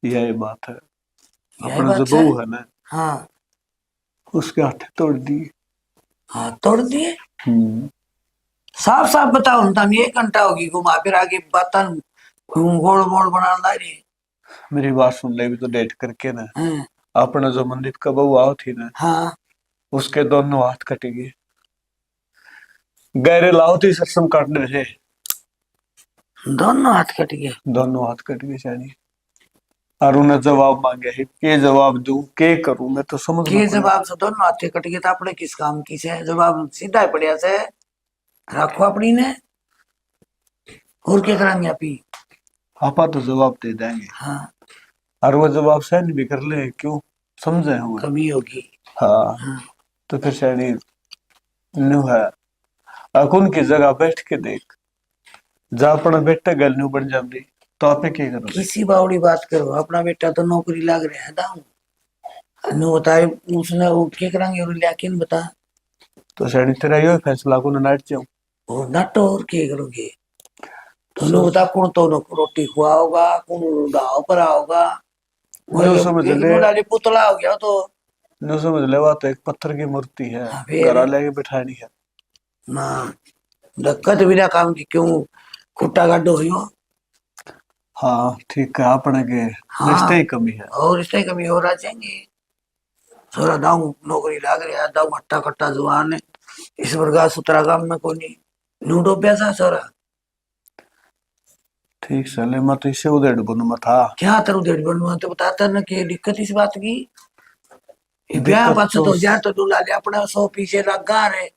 यही बात है, यही अपना जो बात है। बहू है ना, हाँ उसके हाथ तोड़ दी। हाथ तोड़ दिए? साफ साफ बताओ ना, तुम 1 घंटा होगी घुमा फिर आगे बात गोड़ मोड़ बना ला रही। मेरी बात सुन ले भी तो, डेट करके ना, हाँ अपना जो मंदिर का बहू आओ थी ना, हाँ। उसके दोनों हाथ कटेंगे। गहरे लाओ थी सरसम काटने से, दोनों हाथ कट गए? दोनों हाथ कट गए सैनी। और उन्हें जवाब मांगे है, के जवाब दूं के करूं, मैं तो समझ के जवाब से दोनों हाथ कट गए तो अपने किस काम की से? जवाब सीधा ही पड़िया से रखो अपनी ने, और क्या करांगे अपी? आपा तो जवाब दे देंगे। हाँ और वो जवाब सैनी भी कर ले, क्यों समझे हुए। कमी होगी। हाँ हाँ तो फिर सैनी न्यू है, अकुन की जगह बैठ के देख, जा अपना बेटा गल न्यू बन जाती, तो आपे क्या करो? किसी बावड़ी बात करो, अपना बेटा तो नौकरी लग रहा है दाऊ। नु बताए उसने वो क्या करांगे, और लेकिन बता। तो सैनी तेरा यो फैसला को नाट जाऊं। और नट और क्या करोगे? तो नु बता कौन तो रोटी खुआओगा, कौन दाव पर आओगा? न्यू समझ ले, डाली पुतला हो गया तो। न्यू समझ ले, वो तो एक पत्थर की मूर्ति है, हाँ, फिर? घर लेके बिठानी है। ना दिक्कत बिना काम की क्यों खुट्टा गाडो हो? हाँ ठीक है, अपने के हाँ। रिश्ते ही कमी है। और इससे कमी हो रहा जाएंगे। छोरा दाऊ नौकरी लाग रहा, दाऊ हट्टा कट्टा जुआन है, इस प्रकार सुतरा काम में कोनी नूडो पैसा छोरा। ठीक चले, मैं तो इससे उधेड़ बनू मैं था। क्या तेरू डेढ़ बनवा तो बताता ना कि दिक्कत इस बात की। ये ब्याह दिक्कत पाछो तो तो यार तो डुला ले अपना 100 पीछे लगा रहे,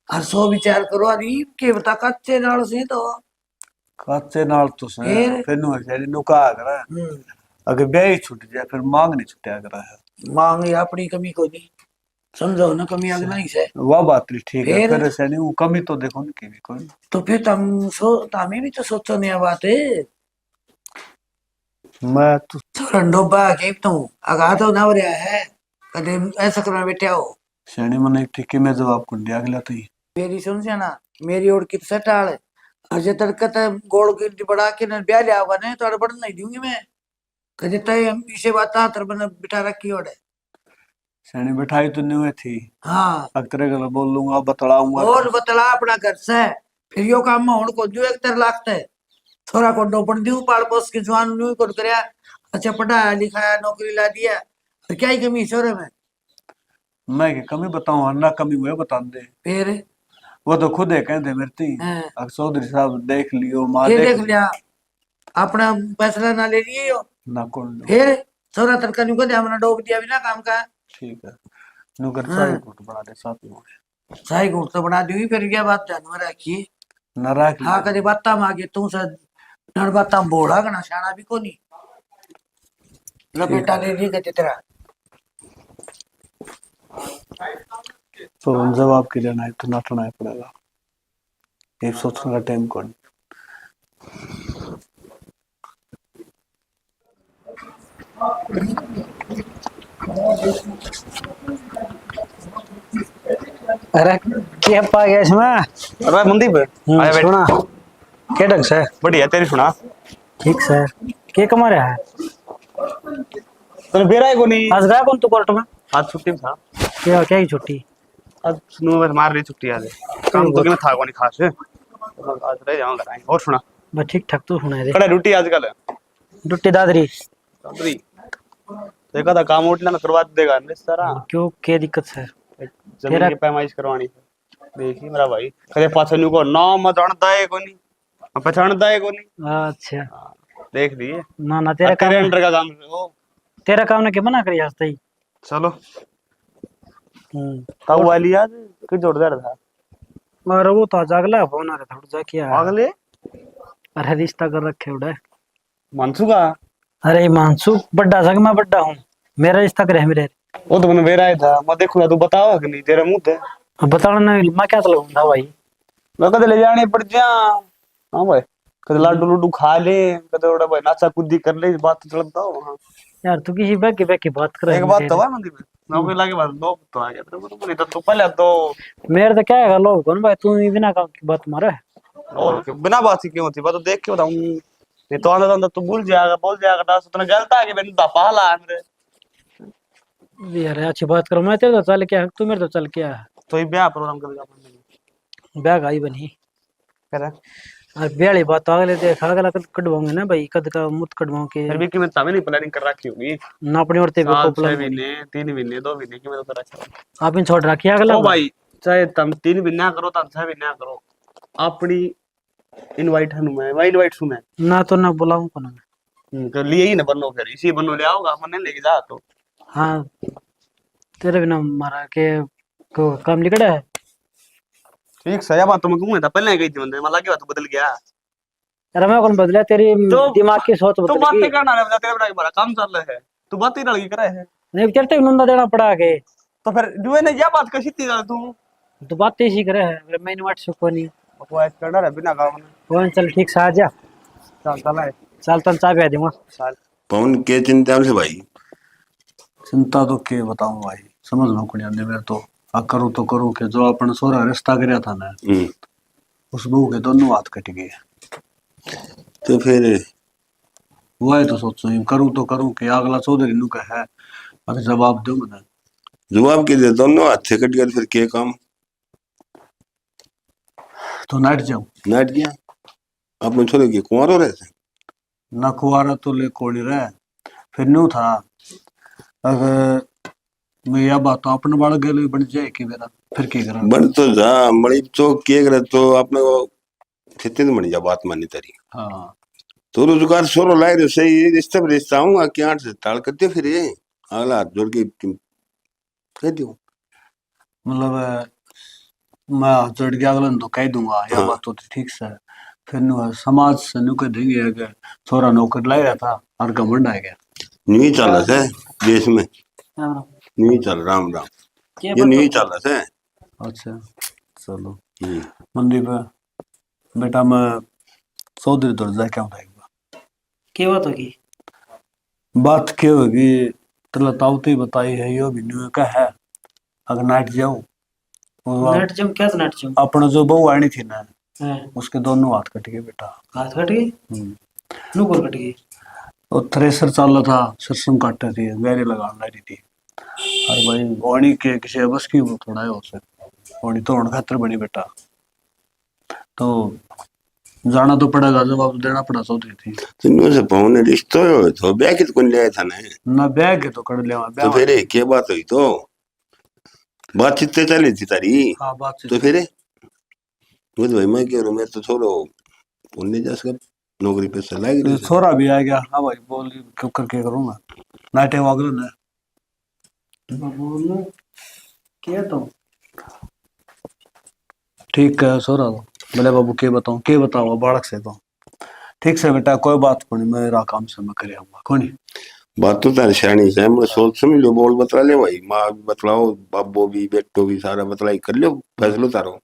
हर 100 विचार करो। अरे के बता कच्चे नाल से तो काचे नाल तो से फिर नु है नु का करा, अगर ब्याह ही छूट जाए फिर मांग नहीं छुट्या करा है। मांग ये अपनी कमी को नहीं समझो ना, कमी अगला ही से। वह बात भी ठीक है, फिर? फिर से नहीं वो कमी तो देखो ना की भी कोई। तो फिर तमें भी तो सोचो नया बात है। मैं तो डोबा के तू अगा तो ना रहा है, कदे ऐसा करना बेटे हो। सैनी मन एक ठीक में जवाब कुंड दिया अगला तो ही। मेरी सुन से ना, मेरी ओर कित से टाल अजय तड़कत गोड़ की बढ़ा के न ब्याह लिया होगा नहीं तो अड़बड़ नहीं दूंगी मैं। कदे तय इसे बात तर बन बिठा रखी ओड़े। सैनी बिठाई तो नहीं हुई थी, हाँ अक्तरे गल बोल लूंगा, बतलाऊंगा। और बतला अपना घर से, फिर यो काम में होड़ को जो 1 लागता है। थोड़ा को डोपन दू पाड़ पोस के जवान न्यू को करया, अच्छा पढ़ाया लिखाया नौकरी ला दिया, तो क्या ही कमी छोरे में? मैं की कमी बताऊं, ना कमी हुए बता दे। फिर वो तो खुद है कहते मेरे हाँ। अगर चौधरी साहब देख लियो माँ फिर देख देख लिया अपना फैसला ना ले लिए हो ना कौन लो। फिर छोरा तड़का नु को दे हमने डोब दिया बिना काम का ठीक है नुकर हाँ। चाय घुट बना दे साथ में सही घूट तो बना दी फिर क्या बात जानवर रखी न रख हाँ कभी बाता मांगे तू से नर बाता बोला कना शाना भी कोनी लपेटा ले ली के तेरा तो जवाब के लिए नहीं तो नाटना ही पड़ेगा एक सोचने का टाइम कौन अरे क्या पा गया इसमें अरे मनदीप आया बैठ सुना क्या ढंग से बढ़िया तेरी सुना ठीक सर क्या कमा रहा है तने बेरा है को नहीं आज गया कौन तू कोर्ट में आज छुट्टी में था क्या क्या की छुट्टी आज सुनो बस मार रही छुट्टी आज काम तो कि मैं था को नहीं खास आज रह जाऊंगा घर और सुना बस ठीक ठाक तू सुना दे कड़ा ड्यूटी आजकल डुट्टी दादरी चौधरी देखा था काम उठना करवा देगा ना सारा क्यों क्या दिक्कत सर जमीन तेरा- की पैमाइश करवानी है देखी मेरा भाई कदे पाछे नु को ना मत जानता है कोनी पहचानता है कोनी अच्छा देख लिए ना ना तेरा तेरे काम अंडर का काम ओ तेरा काम ने क्या मना करी आज तई चलो तब वाली आज कि जोरदार था और वो तो आज अगला फोन आ रहा था उठ जा किया अगले अरे रिश्ता कर रखे उड़ा मनसू का अरे मानसू बड्डा सा कि मैं बड्डा हूँ मेरा रिश्ता करे मेरे वो तो मैंने वेरा था मैं देखूंगा तू बताओ कि नहीं तेरा मुंह थे बताना नहीं मैं क्या चलाऊंगा भाई मैं कदे ले जाने पड़ जा हां भाई कदे लाडू लूडू खा ले कदे ओड़ा भाई नाचा कूदी कर ले बात चलता हो हां यार तू किसी बैक की बात कर एक बात तो है मंदी में नौकरी लागे बात लोग तो आ गया तेरे को तो पहले तो मेरे तो क्या है लोग कौन भाई तू बिना काम की बात मारे और बिना बात की क्यों होती बात तो देख के बताऊं नहीं तो आंदा तो बोल जाएगा दास उतना गलत आ कि मैंने दा पहला मेरे यार अच्छी बात करो मैं तेरे तो चल के तू मेरे तो चल के आ तो ये ब्याह प्रोग्राम करेगा अपन ब्याह आई बनी करे और ब्याह वाली बात अगले देख अगला कद कटवाऊंगे ना भाई कद का मुत कटवाऊं के फिर भी कि मैं तभी नहीं प्लानिंग कर रखी होगी ना अपनी औरतें भी साल को 6 महीने 3 महीने 2 महीने की मैं तो रखा आप इन छोड़ रखी अगला ओ भाई चाहे तुम 3 महीना करो तुम 6 महीना करो अपनी इनवाइट है मैं इनवाइट सुने ना तो ना बुलाऊं को ना तो लिए ही ना बनो फिर इसी बनो ले आओगा मन नहीं लेके जा तो हाँ तेरे बिना मारा के को काम निकला है ठीक सही बात तो मैं कहूंगा था पहले गई थी बंदे मला के बात बदल गया अरे मैं कौन बदला तेरी तो दिमाग की सोच तो बदल बातें गई करना है तेरे बड़ा बड़ा काम चल रहा है तू बात ही लड़की करे है नहीं चलते नंदा देना पड़ा के तो फिर जुए ने यह बात कैसी थी तू तो बात ऐसी करे है मेरे मैंने वाट से को नहीं बकवास करना है बिना काम ने कौन चल ठीक से आ जा चल चल है चल तन चाबी आ दूंगा चल पवन के चिंता से भाई चिंता तो के बताऊं भाई समझ में कोनी आने मेरे तो आ करूँ तो करूँ के जो अपन सोरा रिश्ता करया था ना उस बहू के दोनों हाथ कट गए तो फिर वही तो सोचो करूँ तो करूँ के अगला चौधरी नु का है अगर जवाब दो मैंने जवाब के दे दोनों हाथ से कट गया फिर के काम तो नाट जाऊं नाट गया अपने छोरे के कुंवारो रहते न कुआरा तो ले कोड़ी रहे फिर न्यू था अगर मैं यह बात तो अपने बाल गए बन जाए कि मेरा फिर क्या करा बन तो जा मणि तो के करे तो अपने को खेती तो मणि जा बात मानी तारी हाँ तो रोजगार सोरो लाए रे सही रिश्ते पर रिश्ता हूँ क्या आठ से ताल करते फिर ये अगला हाथ जोड़ के कह दियो मतलब मैं हाथ जोड़ के अगला तो कह दूंगा यह बात तो ठीक से फिर नु समाज से नु कह देंगे अगर छोरा नौकर लाई रहा था और घमंड आ गया नहीं चल रहा है देश में नहीं चल राम राम ये नहीं चल रहा है अच्छा चलो मंदी पे बेटा मैं चौधरी तो जा क्या उठाएगा क्या बात होगी बात क्या होगी तला तावती बताई है यो भी न्यू का है अगर नाट जाऊं नाट जम क्या नाट जम अपना जो बहू आनी थी ना हाँ उसके दोनों हाथ कट गए बेटा हाथ कट गई नू कौन कट गई और थ्रेसर चल रहा था सरसों काट रही थी गहरे लगाने लगी थी और भाई वाणी के किसी बस की वो थोड़ा है उसे वाणी तो खातर बनी बेटा तो जाना तो पड़ेगा जवाब देना पड़ा चौधरी थी तो से पवन रिश्तो तो ब्याह की तो कौन ले था ना बैग तो कर ले तो फिर क्या बात हुई तो बातचीत तो चली थी तारी हाँ बात तो फिर वो तो भाई मैं कह रहा हूँ मैं तो छोरो उन्हें जा सब नौकरी पे से लाएगी तो छोरा भी आ गया। हाँ भाई बोल क्यों करके करूंगा नाटे वागल ना बाबू क्या तो ठीक है छोरा तो बोले बाबू के बताओ बालक से तो ठीक से बेटा कोई बात को नहीं मेरा काम से मैं कर आऊंगा कोई नहीं। बात तो तारी सियाणी से मैं सोच समझ लो बोल बतला ले भाई माँ भी बतलाओ बाबो भी बेटो भी सारा बतलाई कर लो फैसलो तारो।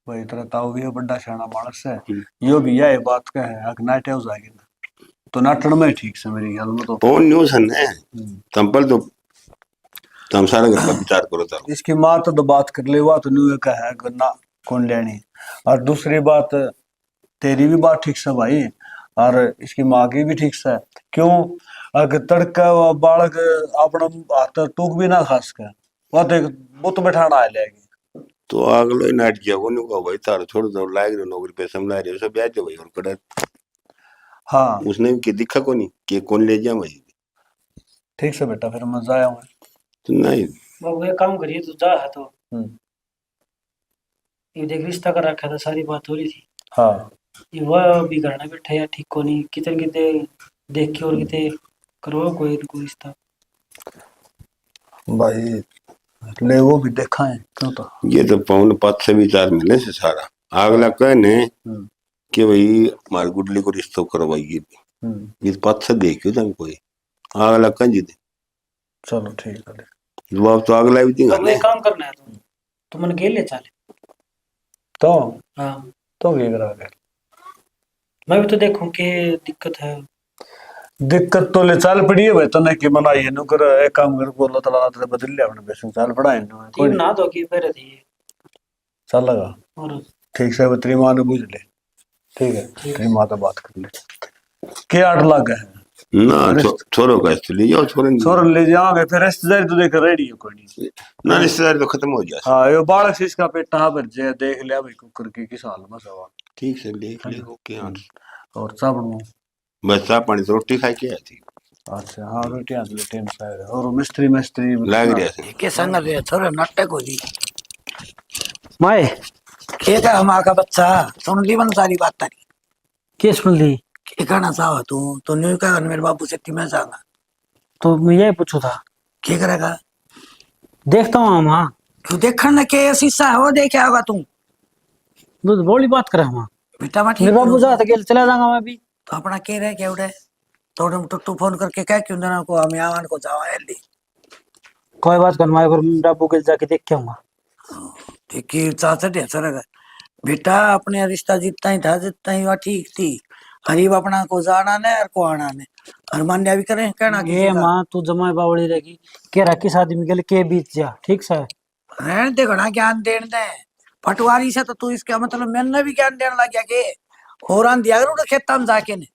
भाई तेरा ताऊ भी है बड़ा सियाना मानस है यो भी यह बात का है अगर नाटे हो जाएगी ना तो नाटन में ठीक से मेरी ख्याल में तो कौन न्यूज है तम पर तो तुम सारा घर का विचार करो तारो। इसकी माँ तो बात कर ले हुआ तो न्यू का है ना कौन लेनी। और दूसरी बात तेरी भी बात ठीक से भाई और इसकी माँ की भी ठीक से है। क्यों अगर तड़का वो बालक अपना हाथ टूक भी ना खास कर वो तो बुत बैठाना आ लेगी तो अगलो नाट किया को न्यू का भाई तारो छोड़ दो लाएग रे नौकरी पे समझा रहे सब ब्याज दो भाई और कड़ा हाँ उसने के दिखा को नहीं कि कौन ले जा भाई ठीक से बेटा फिर मजा आया हूँ तो नहीं बाबू एक काम करिए, तू जा है तो हम्म, ये देख रिश्ता कर रखा था, सारी बात हो रही थी। हाँ ये वह भी करना बैठा या ठीक को नहीं, कितने कितने देख के और कितने करो कोई कोई रिश्ता। भाई ले वो भी देखा है क्यों तो ये तो पौन पद से विचार मिले से सारा अगला कहने कि भाई हमारी गुडली को रिश्तो करवाइए इस पद से देखियो तुम कोई अगला कह जी दे चलो ठीक है जवाब तो अगला भी देगा अब एक काम करना है, तो मन गेल ले चले। तो हाँ तो ये करा कर मैं भी तो देखूं कि दिक्कत है। दिक्कत तो ले चाल पड़ी है भाई तने की मनाई है नु कर एक काम कर बोलो तला तेरे बदल ले अपने बेसन चाल पड़ा है कोई तीन नहीं ना दो कि पहले थी चल लगा और ठीक से तेरी माँ ने बुझ ले ठीक है तेरी माँ तो बात कर ले के 8 लाख है ना छोरो का इसलिए जाओ छोरे छोर ले जाओगे फिर रिश्तेदारी तो देख रेडी है कोई नहीं ना रिश्तेदारी तो खत्म हो जाए हाँ ये बालक से इसका पेट कहाँ भर जाए देख लिया भाई कुकर की किस हाल में सवाल ठीक से देख ले ओके हाँ और साबुन बस चाह पानी तो रोटी खाई के आई थी अच्छा हाँ रोटी आज ले टाइम से और मिस्त्री मिस्त्री लाग रहा है के संग रे थोड़ा नाटक हो जी माए के का हमारा का बच्चा सुन ली मन सारी बात तारी के सुन ली। के कहना चाहो तू तो न्यू का मेरे बाबू से मैं जाऊंगा तो मैं यही पूछू था, के करेगा देखता हूँ हम। हाँ तू देखना के शीशा हो देखे होगा तू दूध बोली बात करे हम। बेटा मैं मेरे ठीक बाबू जा तो चला जाऊंगा मैं भी। तो अपना के रहे के उड़े तो टुट्टू फोन करके कह क्यों देना को हम आवान को जावा जल्दी कोई बात कर, मैं बाबू के जाके देख के आऊंगा। देखिए चाचा ढेर रहेगा बेटा अपने रिश्ता जितना ही था जितना ही वह ठीक थी गरीब अपना को जाना ने और को आना ने और मान्या भी करें कहना ये माँ तू जमाई बावड़ी रहेगी के रखी शादी में के बीच जा ठीक से रहने दे घना ज्ञान देने दे पटवारी से तो तू इसका मतलब मैंने भी ज्ञान देने लग गया के होरान दिया करो खेता में जाके ने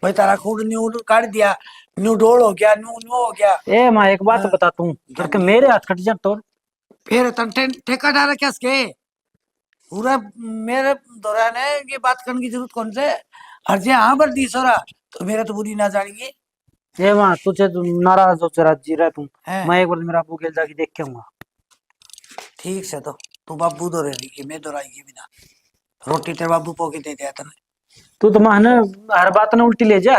भाई तारा खूड न्यू काट दिया न्यू डोल हो गया न्यू न्यू हो गया। ए माँ एक बात बता तू करके मेरे हाथ कट जा तो फिर तन ठेका डाला क्या इसके पूरा मेरे दौरान है ये बात करने की जरूरत कौन से हर जे हाँ पर दी सोरा तो मेरा तो बुरी ना जानेगी। ए माँ तुझे नाराज हो चरा जी रहा तू, हैं? मैं एक बार मेरा बाबू के जाके देख के आऊंगा। ठीक से तो तू बाबू दो रही मैं दोहराएगी बिना रोटी तेरे बाबू पोके दे दिया तने तू तो माँ हर बात ने उल्टी ले जा।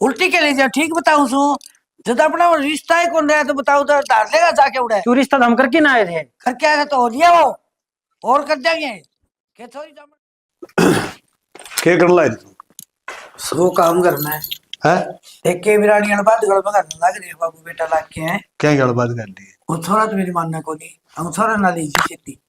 उल्टी के ले जा ठीक बताऊं सु जब अपना रिश्ता ही कौन रहा तो बताओ तो डाल लेगा जाके उड़े तू रिश्ता हम करके ना आए थे करके आया तो हो लिया वो और कर देंगे के थोड़ी के कर लाई सो काम करना है देख के बिरानी बात गड़ में करने लग रही बाबू बेटा लाग के हैं क्या गल बात कर ली वो छोरा तो मेरी मानना को नहीं हम छोरा ना लीजिए खेती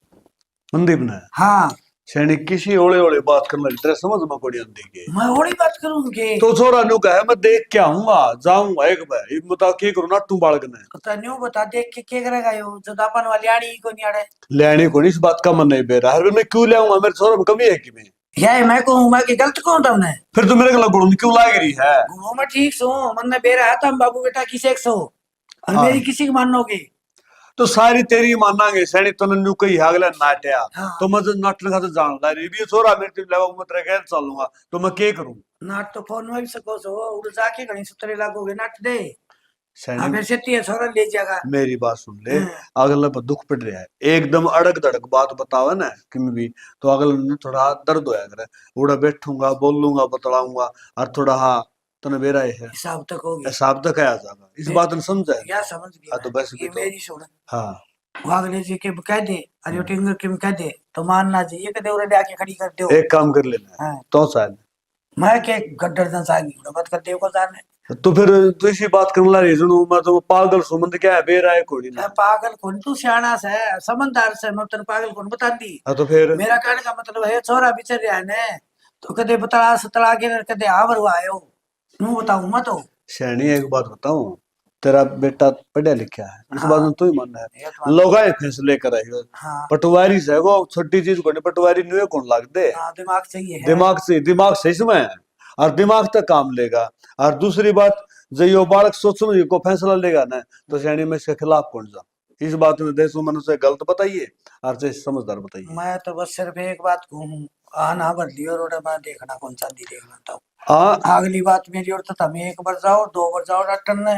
मंदीप ने हाँ सैनिक किसी ओले ओले बात करने लगी तेरे समझ में कोड़ी आंदी के मैं और ही बात करूंगी तो छोरा नु कहे मैं देख के आऊंगा जाऊंगा एक बार ये बता के करू ना तू बालक ने पता नहीं बता देख के क्या करेगा यो जब अपन वाली आड़ी को नहीं आड़े लेनी को इस बात का मन नहीं बेरा हर मैं क्यों ले आऊंगा मेरे छोरा में कमी है कि मैं यार मैं कहूँ मैं कि गलत कौन था उन्हें फिर तो मेरे को गुण क्यों लाग रही है गुणों में ठीक सो मन ने बेरा है हम बाबू बेटा किसी एक सो और मेरी किसी की मानोगे तो सारी तेरी मानांगे सैनी तने नु कही हागला नाटया हाँ। तो मैं नाटन का तो जान ला रही भी छोरा मेरे ते लेवा मत रह चलूंगा तो मैं के करूं नाट तो फोन में भी सको सो उड़ जाके घणी सुतरे लागोगे नाट दे सैनी हमें से तीन छोरा ले जाएगा। मेरी बात सुन ले, अगले पर दुख पड़ रहा है, एकदम अड़क दड़क बात बतावे ना कि मैं भी, तो अगले ने थोड़ा दर्द होया करे, उड़ा बैठूंगा बोलूंगा बतलाऊंगा और थोड़ा हाँ तने बेरा है हिसाब तक हो गया, हिसाब तक आया जाएगा, इस बात ने समझा है? या समझ गया। हाँ तो बस ये भी तो मेरी सुन, हाँ अगले जी के कह दे, अरे वो टिंगर किम कह दे तो मानना चाहिए कि देवरे ले आके खड़ी कर दो। एक काम कर लेना हाँ। तो शायद मैं के गड्ढर दन सागी मत कर देव को जाने। तो फिर तो इसी बात करने रीजन मैं तो पागल सुमंद क्या है बेरा है कोई मैं ना। पागल कौन, तू सियाना से समझदार से, मैं तेरे पागल कौन बता दी। हाँ तो फिर मेरा कहने का मतलब है छोरा बिचर रहा है ने, तो कदे बतला सतला के कदे आवर हुआ आयो, नू बताऊं मत हो। शैनी एक बात बताऊं, तेरा बेटा पढ़ा लिखा है, इस बात में तू ही मानना ये है, तो बात- लोग आए फैसले कराए हाँ पटवारी से वो छोटी चीज को नहीं, पटवारी नुए कौन लाग दे, हाँ, दिमाग चाहिए है। दिमाग से इसमें है और दिमाग तक काम लेगा। और दूसरी बात, जो यो बालक सोच समझ को फैसला लेगा ना, तो श्रेणी में इसके खिलाफ कौन जा, इस बात में देश मन से गलत बताइए और से समझदार बताइए। मैं तो बस सिर्फ एक बात कहूँ, आना भर लियो रोड में देखना कौन सा दी देखना तो अगली बात मेरी और तो तुम एक बार जाओ 2 बार जाओ डॉक्टर ने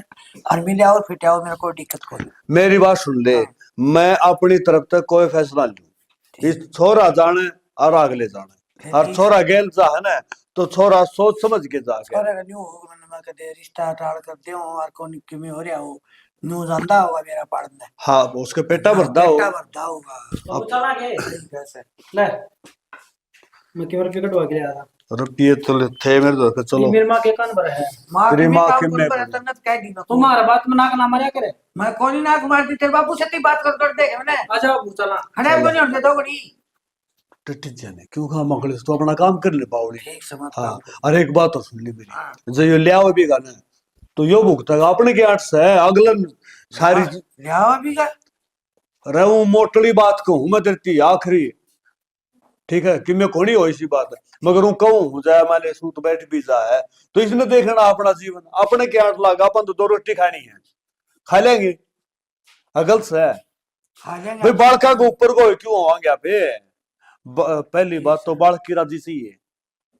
और मिले आओ फिट आओ, मेरे कोई दिक्कत कोई नहीं। मेरी बात सुन ले, मैं अपनी तरफ तक कोई फैसला लूं, इस छोरा जाने और अगले जाने, और छोरा गेल जा है ना, तो छोरा सोच समझ के जा के छोरे का न्यू हो मैंने मैं कदे रिश्ता टाल कर दे और कौन किमें हो रहा हो, न्यू जानता होगा मेरा पढ़ना। हाँ उसके पेटा भरदा हो, पेटा भरदा होगा। तो चला के कैसे ले मैं केवल विकेट हो गया था। रुपये तो थे मेरे तो ये चलो मेरी माँ के कान भर है। मां तेरी की माँ काम के कर मैं पर तन्नत कह दी ना तू। तुम्हारा बात में नाक ना मारा करे। मैं कोनी नाक मारती, तेरे बापू से बात कर दे मैंने। आजा बाबू चला। हने कोनी उठने दो बड़ी टट्टी जाने क्यों कहा मकड़े, तो अपना काम कर ले पाओगे। ठीक समझ। हाँ और एक बात तो सुन ली मेरी, जो ये लिया भी गाना तो यो भुगतेगा अपने के आठ से अगलन सारी लिया भी का रहूं मोटली बात कहूं मैं तेरी आखिरी, ठीक है कि मैं कोनी हो इसी बात है, मगर हूं कहूं जाए माले सूत बैठ भी जा है, तो इसने देखना अपना जीवन अपने के आठ लाख, अपन तो 2 रोटी खानी है, खा लेंगे अगल से खा लेंगे भाई बालका के ऊपर को क्यों होंगे आप पहली बात तो बालक की राजी सही है,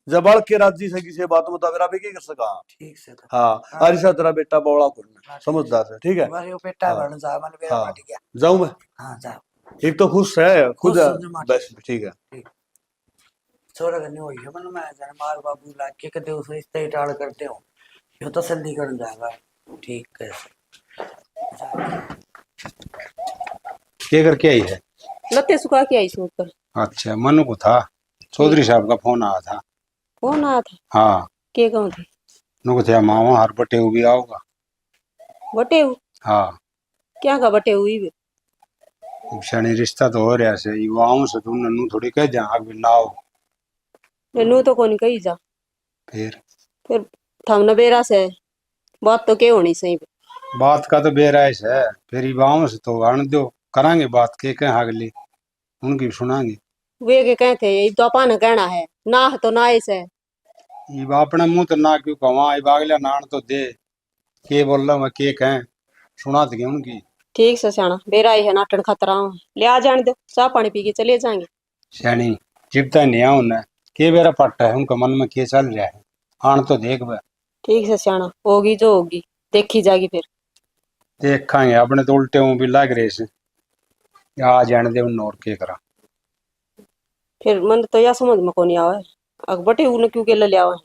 जब बालक की राजी से किसी बात में तो अगर आप क्या कर सका। ठीक से तो हाँ अरिशा तेरा बेटा बौड़ा करना समझदार है, ठीक है बस यो पेटा भरन जा मैंने मेरा हाँ पट गया। जाऊं मैं, हां जा एक तो खुश है खुद खुश है, समझ मार। बस ठीक है। छोरा करनी हुई है मन मैं जाने मार बाबू ला के कदे उस रिश्ते ही टाल करते हो, यो तसल्ली करन जाएगा। ठीक कैसे क्या करके आई है? लत्ते सुखा के आई सूट पर। अच्छा मनु को था, चौधरी साहब का फोन आया था। फोन आया था? हाँ के कहूँ थे? नुको थे मामा हर बटे भी आओगा। बटे हु? हाँ क्या का बटे हुई भी? शनि रिश्ता तो हो रहा से वो आऊं से तुम नन्नू थोड़ी कह जा आग भी ना आओ। नू तो कोनी कही जा, फिर थम न बेरा से बात तो के होनी सही। बात का तो बेराइस है, फिर आऊं से तो आने दो करांगे बात के कह अगली उनकी सुनांगे। वे के कहते ये तो अपन कहना है ना तो ना ऐसे ये अपने मुंह तो ना क्यों कवा, ये अगला नान तो दे के बोल रहा मैं के कहें सुना दे उनकी। ठीक से सियाना बेरा ही है नाटन खतरा ले आ जाने दो, चाह पानी पी के चले जाएंगे। शनि जिपता नहीं आऊ न के बेरा पट्टा है उनका मन में के चल रहा है, आन तो देख बे। ठीक से सियाना होगी जो होगी देखी जाएगी, फिर देखांगे अपने तो उल्टे मुंह भी लग रहे से आ जाने दे उन और के करा। फिर मन तो यह समझ में को नहीं आवे अकबटे उन्हें क्यों के ले आवे।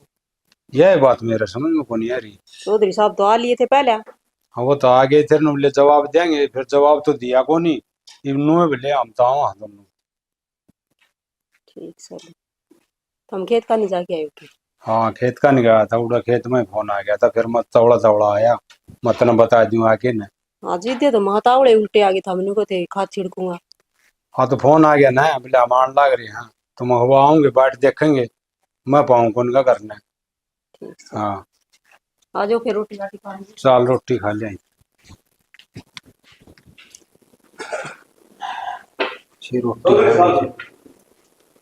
यह बात मेरे समझ में को नहीं आ रही। चौधरी साहब तो आ लिए थे पहले। हाँ वो तो आगे थे बोले जवाब देंगे, फिर जवाब तो दिया को नहीं, इन्होंने बोले हम तो आओ दोनों। ठीक से तुम खेत का नहीं जाके आए थे? हाँ खेत का नहीं गया था, उड़ा खेत में फोन आ गया था, फिर मत तवड़ा तवड़ा आया मत न बता दूं आके न। हाँ जी दे तो महतावड़े उल्टे आ गए था, मैंने को थे खाद छिड़कूंगा। हाँ तो फोन आ गया ना बोले हम आने लग रहे हैं, तुम हुआ आऊंगे बाट देखेंगे मैं पाऊँ कौन का करना है। ठीक से हाँ आ जाओ फिर रोटी राटी खा लेंगे। चाल रोटी खा ले।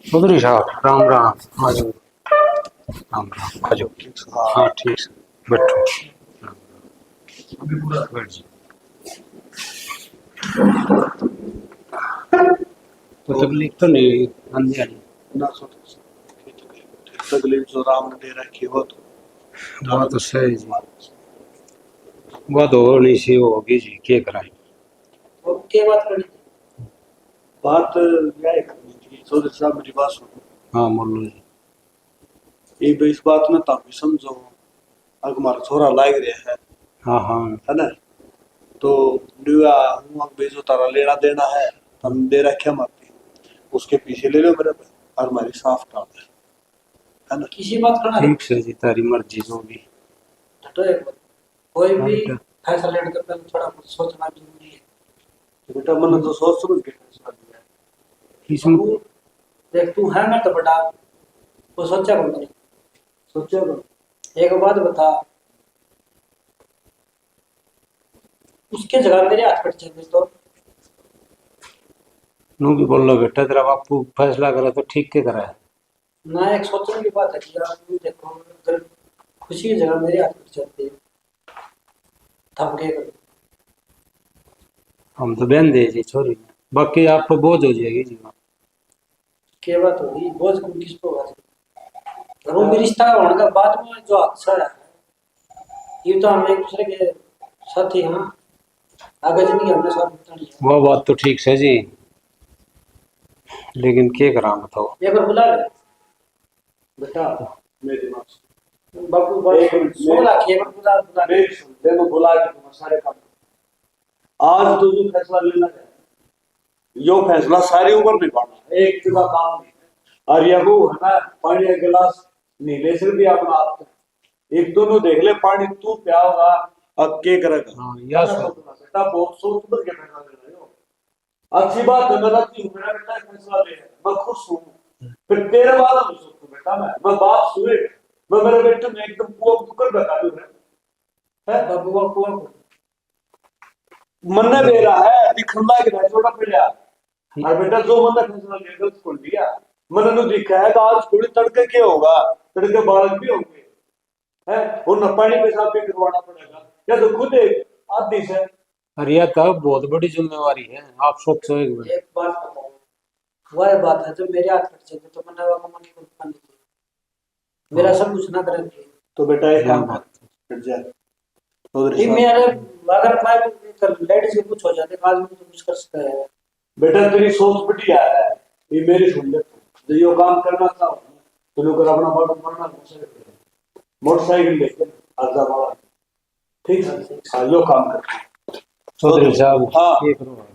चौधरी साहब राम राम। आ जाओ राम राम आ जाओ। हाँ ठीक है बैठो बैठ जाओ। तो तकलीफ तो नहीं आंधी आनी ना तकलीफ जो राम ने दे रखी हो तो बात तो सही जी। बात होनी सी होगी जी, क्या कराए। वो क्या बात करनी थी? बात यह करनी थी चौधरी साहब, मेरी बात सुनो। हाँ बोलो जी। एक इस बात में तुम भी समझो, अगर हमारा छोरा लाग रहा हाँ हाँ है ना, तो दुआ हूँ अगर बेजो तारा लेना देना है, हम दे रखे मारते उसके पीछे ले लो मेरे पे, और हमारी साफ टाल है ना। किसी बात करना ठीक से जी, तारी मर्जी जो भी। तो एक बात, कोई भी हाँ, फैसला लेने के पहले थोड़ा कुछ सोचना जरूरी है। तो बेटा मैंने तो सोच समझ के फैसला लिया है। इसमें तू देख, तू है मैं तो बड़ा, वो सोचा कौन नहीं। सोचा तो एक बात बता, उसके जगह मेरे हाथ कट जाएंगे तो नू भी बोलो बेटा, तेरा बापू फैसला करे तो ठीक के करा है। ना, एक सोचने की बात है कि यार तू देखो, अगर खुशी की जगह मेरे हाथ कट जाते हैं तब क्या करूं? हम तो बहन दे जी छोरी, बाकी आप पे बोझ हो जाएगी जी। क्या बात होगी, बोझ कौन किस पे होगा? घरों में रिश्ता होने का बाद में जो अक्सर है, ये तो हम एक दूसरे के साथी हैं, आगे जिंदगी हमने साथ बितानी है। वो बात तो ठीक है जी, लेकिन क्या करा बताओ। एक बार बुला ले बेटा, मेरी बात बापू बात एक मिनट, सुन रखिए, एक बार बुला ले। मेरी सुन, देखो बुला के तुम्हारे सारे काम आज तो जो फैसला लेना है, यो फैसला सारी उम्र नहीं पाना, एक जगह काम नहीं है। और ये वो है ना, पानी का गिलास नीले से भी अपना आप एक दोनों देख ले, पानी तू प्या होगा अब क्या करेगा। हाँ या बेटा बहुत सोच समझ के फैसला लेना है। अच्छी बात है, मैं राजी हूँ, मेरा बेटा फैसला ले, मैं खुश हूँ। फिर तेरे वाला भी सोचू बेटा, मैं बाप सुए, मैं मेरे बेटे में एकदम कुआ कर बैठा हूँ है बाबू बापू मन दे रहा है दिखला के नहीं छोटा पड़ा। और बेटा जो मन फैसला ले गलत खोल दिया, मन ने दिखा है कि आज थोड़ी तड़के क्या होगा, तड़के बालक भी होंगे है, और न पानी पेशाब भी करवाना पड़ेगा, या तो खुद एक आदि से। अरे यह तो बहुत बड़ी जिम्मेवारी है, आप सोचो एक बार। एक बात बताओ, वह बात है जो मेरे हाथ कट जाते तो मैंने वो मन को करनी थी, मेरा सब कुछ ना करेंगे तो बेटा एक काम हाँ। कर जा ये मेरे, अगर मैं लेडीज को कुछ हो जाते आज में तो कुछ कर सकता है। बेटा तेरी सोच बढ़िया है, ये मेरी सुन ले, जो यो काम करना चाहो तो लोग अपना मोटरसाइकिल लेके आजा बाबा, ठीक है हाँ, यो काम कर। चौधरी साहब हाँ ये करो।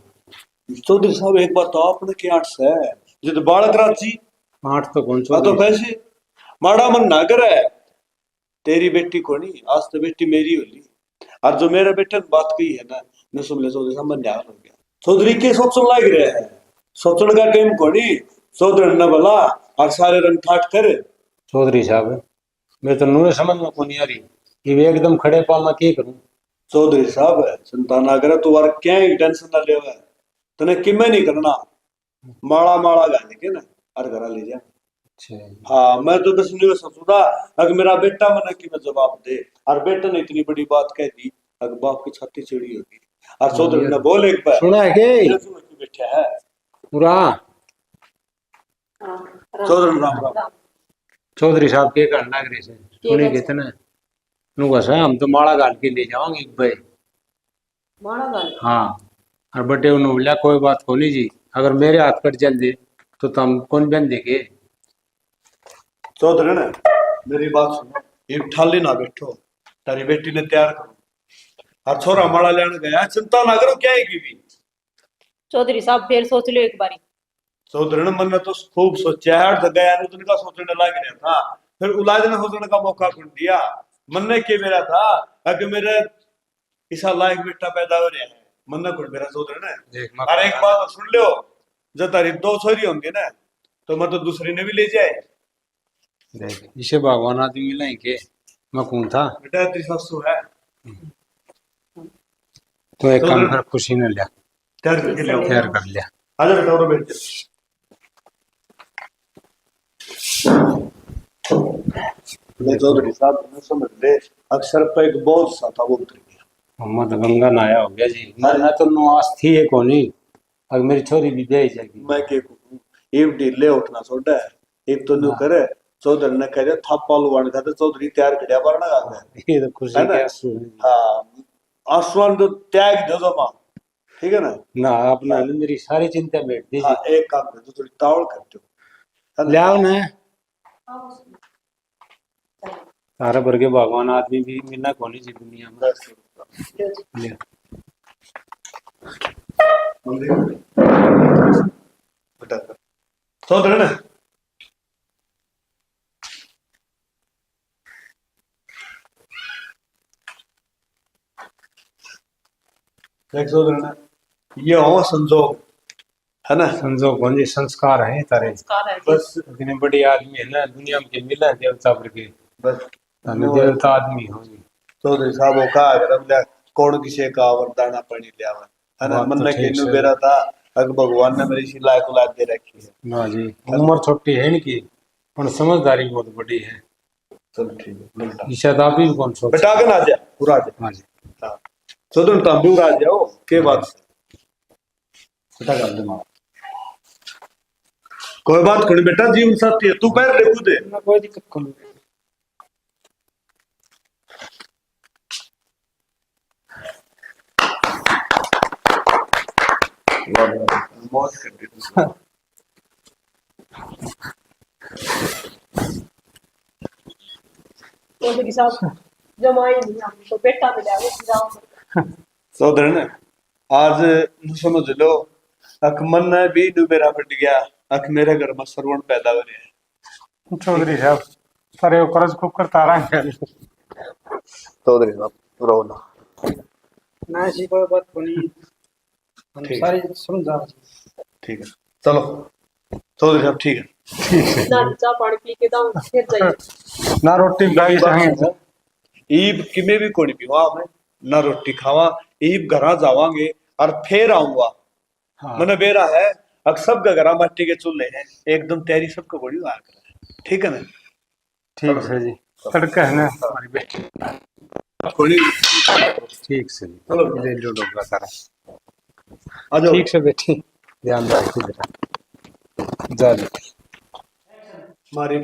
चौधरी साहब एक बात तो आपने क्या आठ है, जो बालक राजी 8 तो कौन हाँ, तो चौधरी वैसे माड़ा मन ना करे, तेरी बेटी को नहीं, आज तो बेटी मेरी होली, और जो मेरे बेटे ने बात कही है ना, मैं सुन ले चौधरी साहब, मन ध्यान हो गया। चौधरी के सोचने लग रहे हैं, सोचने का टाइम को नहीं, चौधरी ने बोला और सारे रंग ठाट करे। चौधरी साहब मैं तो नूरे समझ में को नहीं आ रही, ये एकदम खड़े पाल मैं क्या करूं। चौधरी साहब चिंता ना करे, तू और क्या ही टेंशन ना ले, तने किमें नहीं करना, माड़ा माड़ा गाने के ना और घर ले जा। अच्छा हाँ मैं तो बस नहीं सोचूंगा, अगर मेरा बेटा मना कि मैं जवाब दे, और बेटा ने इतनी बड़ी बात कह दी, अगर बाप की छाती चिड़ी होगी। और चौधरी ने बोल एक बार सुना है के बैठा है पूरा। चौधरी राम राम। चौधरी साहब के करना लग रहे से सुने कितने नु कसा हम तो माड़ा गाल के ले जाओगे एक भाई। माड़ा गाल हाँ और बटे उन्होंने बोला कोई बात को नहीं जी, अगर मेरे हाथ पर चल दे तो तुम कौन बन देगे। चौधरी ने मेरी बात सुनो, ये ठाली ना बैठो, तारी बेटी ने तैयार करो, और छोरा माड़ा लेने गया, चिंता ना करो क्या है की भी। चौधरी साहब फिर सोच लो एक बारी। चौधरी ने मन में तो खूब सोचा है, तो गया तो उनका सोचने लग रहा था, फिर उलाद ने सोचने का मौका कौन दिया। मन ने क्या मेरा था, अगर मेरे इसा लायक बेटा पैदा हो रहा है, मन ने कुछ मेरा चौधरी ने। और एक बात सुन लो, जब तारी 2 छोरी होंगी ना, तो मैं तो दूसरी ने भी ले जाए। इसे भगवान आदमी मिला के मैं कौन था बेटा तेरी सासू है, तो एक काम कर खुशी ने लिया तैयार करके ले आओ। तैयार कर लिया। आजा बेटा और बैठ जा। मैं चौधरी साहब ने समझ ले, अक्सर पे एक बोझ सा था वो उतर गया। मोहम्मद गंगा नाया हो गया जी, मैं तो नुआस थी है कोनी, अगर मेरी छोरी भी ब्याही जाएगी। मैं के कहूं, ये ढीले उठना छोड़ा है, एक तो न्यू करे, चौधरी ने कह दिया थापा लुवान का, तो चौधरी तैयार खड़िया पर ना आ गया। ये तो खुशी है ना? के आंसू हैं। हाँ आसमान तो त्याग दो दो मां, ठीक है ना। ना अपना मेरी सारी चिंता बैठ दी हाँ एक काम कर, थोड़ी तावड़ करते हो ले आओ ना तारा भर के भगवान आदमी भी मिलना कौन सी दुनिया में ले। सौदर ना देख सौदर ना, ये हो संजोग है ना। संजोग कौन जी संस्कार है तारे बस इतने बड़े आदमी है ना दुनिया में के मिला है देवता भर के बस देवता आदमी हो जी। चौधरी साहब वो कहा अगर हमने कौन किसी का वरदाना पानी लिया हुआ है ना। बात तो मन ने ठीक केनू है। बेरा था अगर भगवान ने मेरी शिला को लाद दे रखी है। ना जी उम्र छोटी है इनकी पर समझदारी बहुत बड़ी है। चलो ठीक है मिलता हूं। शायद आप ही कौन सोच बेटा आगे ना आ जा पूरा आ जा। हाँ जी हाँ चौधरी तुम भी आ जाओ के बात से बेटा कर दे मां कोई बात कोनी बेटा जीवन साथी है तू पैर ले कूदे ना कोई दिक्कत कौन। मौज कर दे। चौधरी साहब जमाई नहीं हमको बेटा मिला वो जाओ। सौदर ने आज नु समझ लो अक मन ने भी नु मेरा फट गया अक मेरे घर में श्रवण पैदा हो रहा है। चौधरी साहब सारे कर्ज खूब करता रहा है। चौधरी साहब रो ना ना ऐसी कोई बात कोनी हम ठीक। सारी समझा। ठीक है चलो चौधरी साहब ठीक है। ना चाय पानी पी के दाऊं फिर जाइए। ना रोटी खाई चाहेंगे ईब किमे भी कोनी पीवा मैं ना रोटी खावा ईब घरा जावांगे और फिर आऊंगा। हाँ। मैंने बेरा है अब सब का घरा मट्टी के चूल्हे हैं एकदम तैयारी सबको बड़ी आ कर ठीक है ना। ठीक है जी तड़का है ना हमारी बेटी कोई ठीक से जी चलो ले लो डोबला सारा आ जाओ ठीक से बेटी ध्यान रखिए बेटा जा बेटी हमारी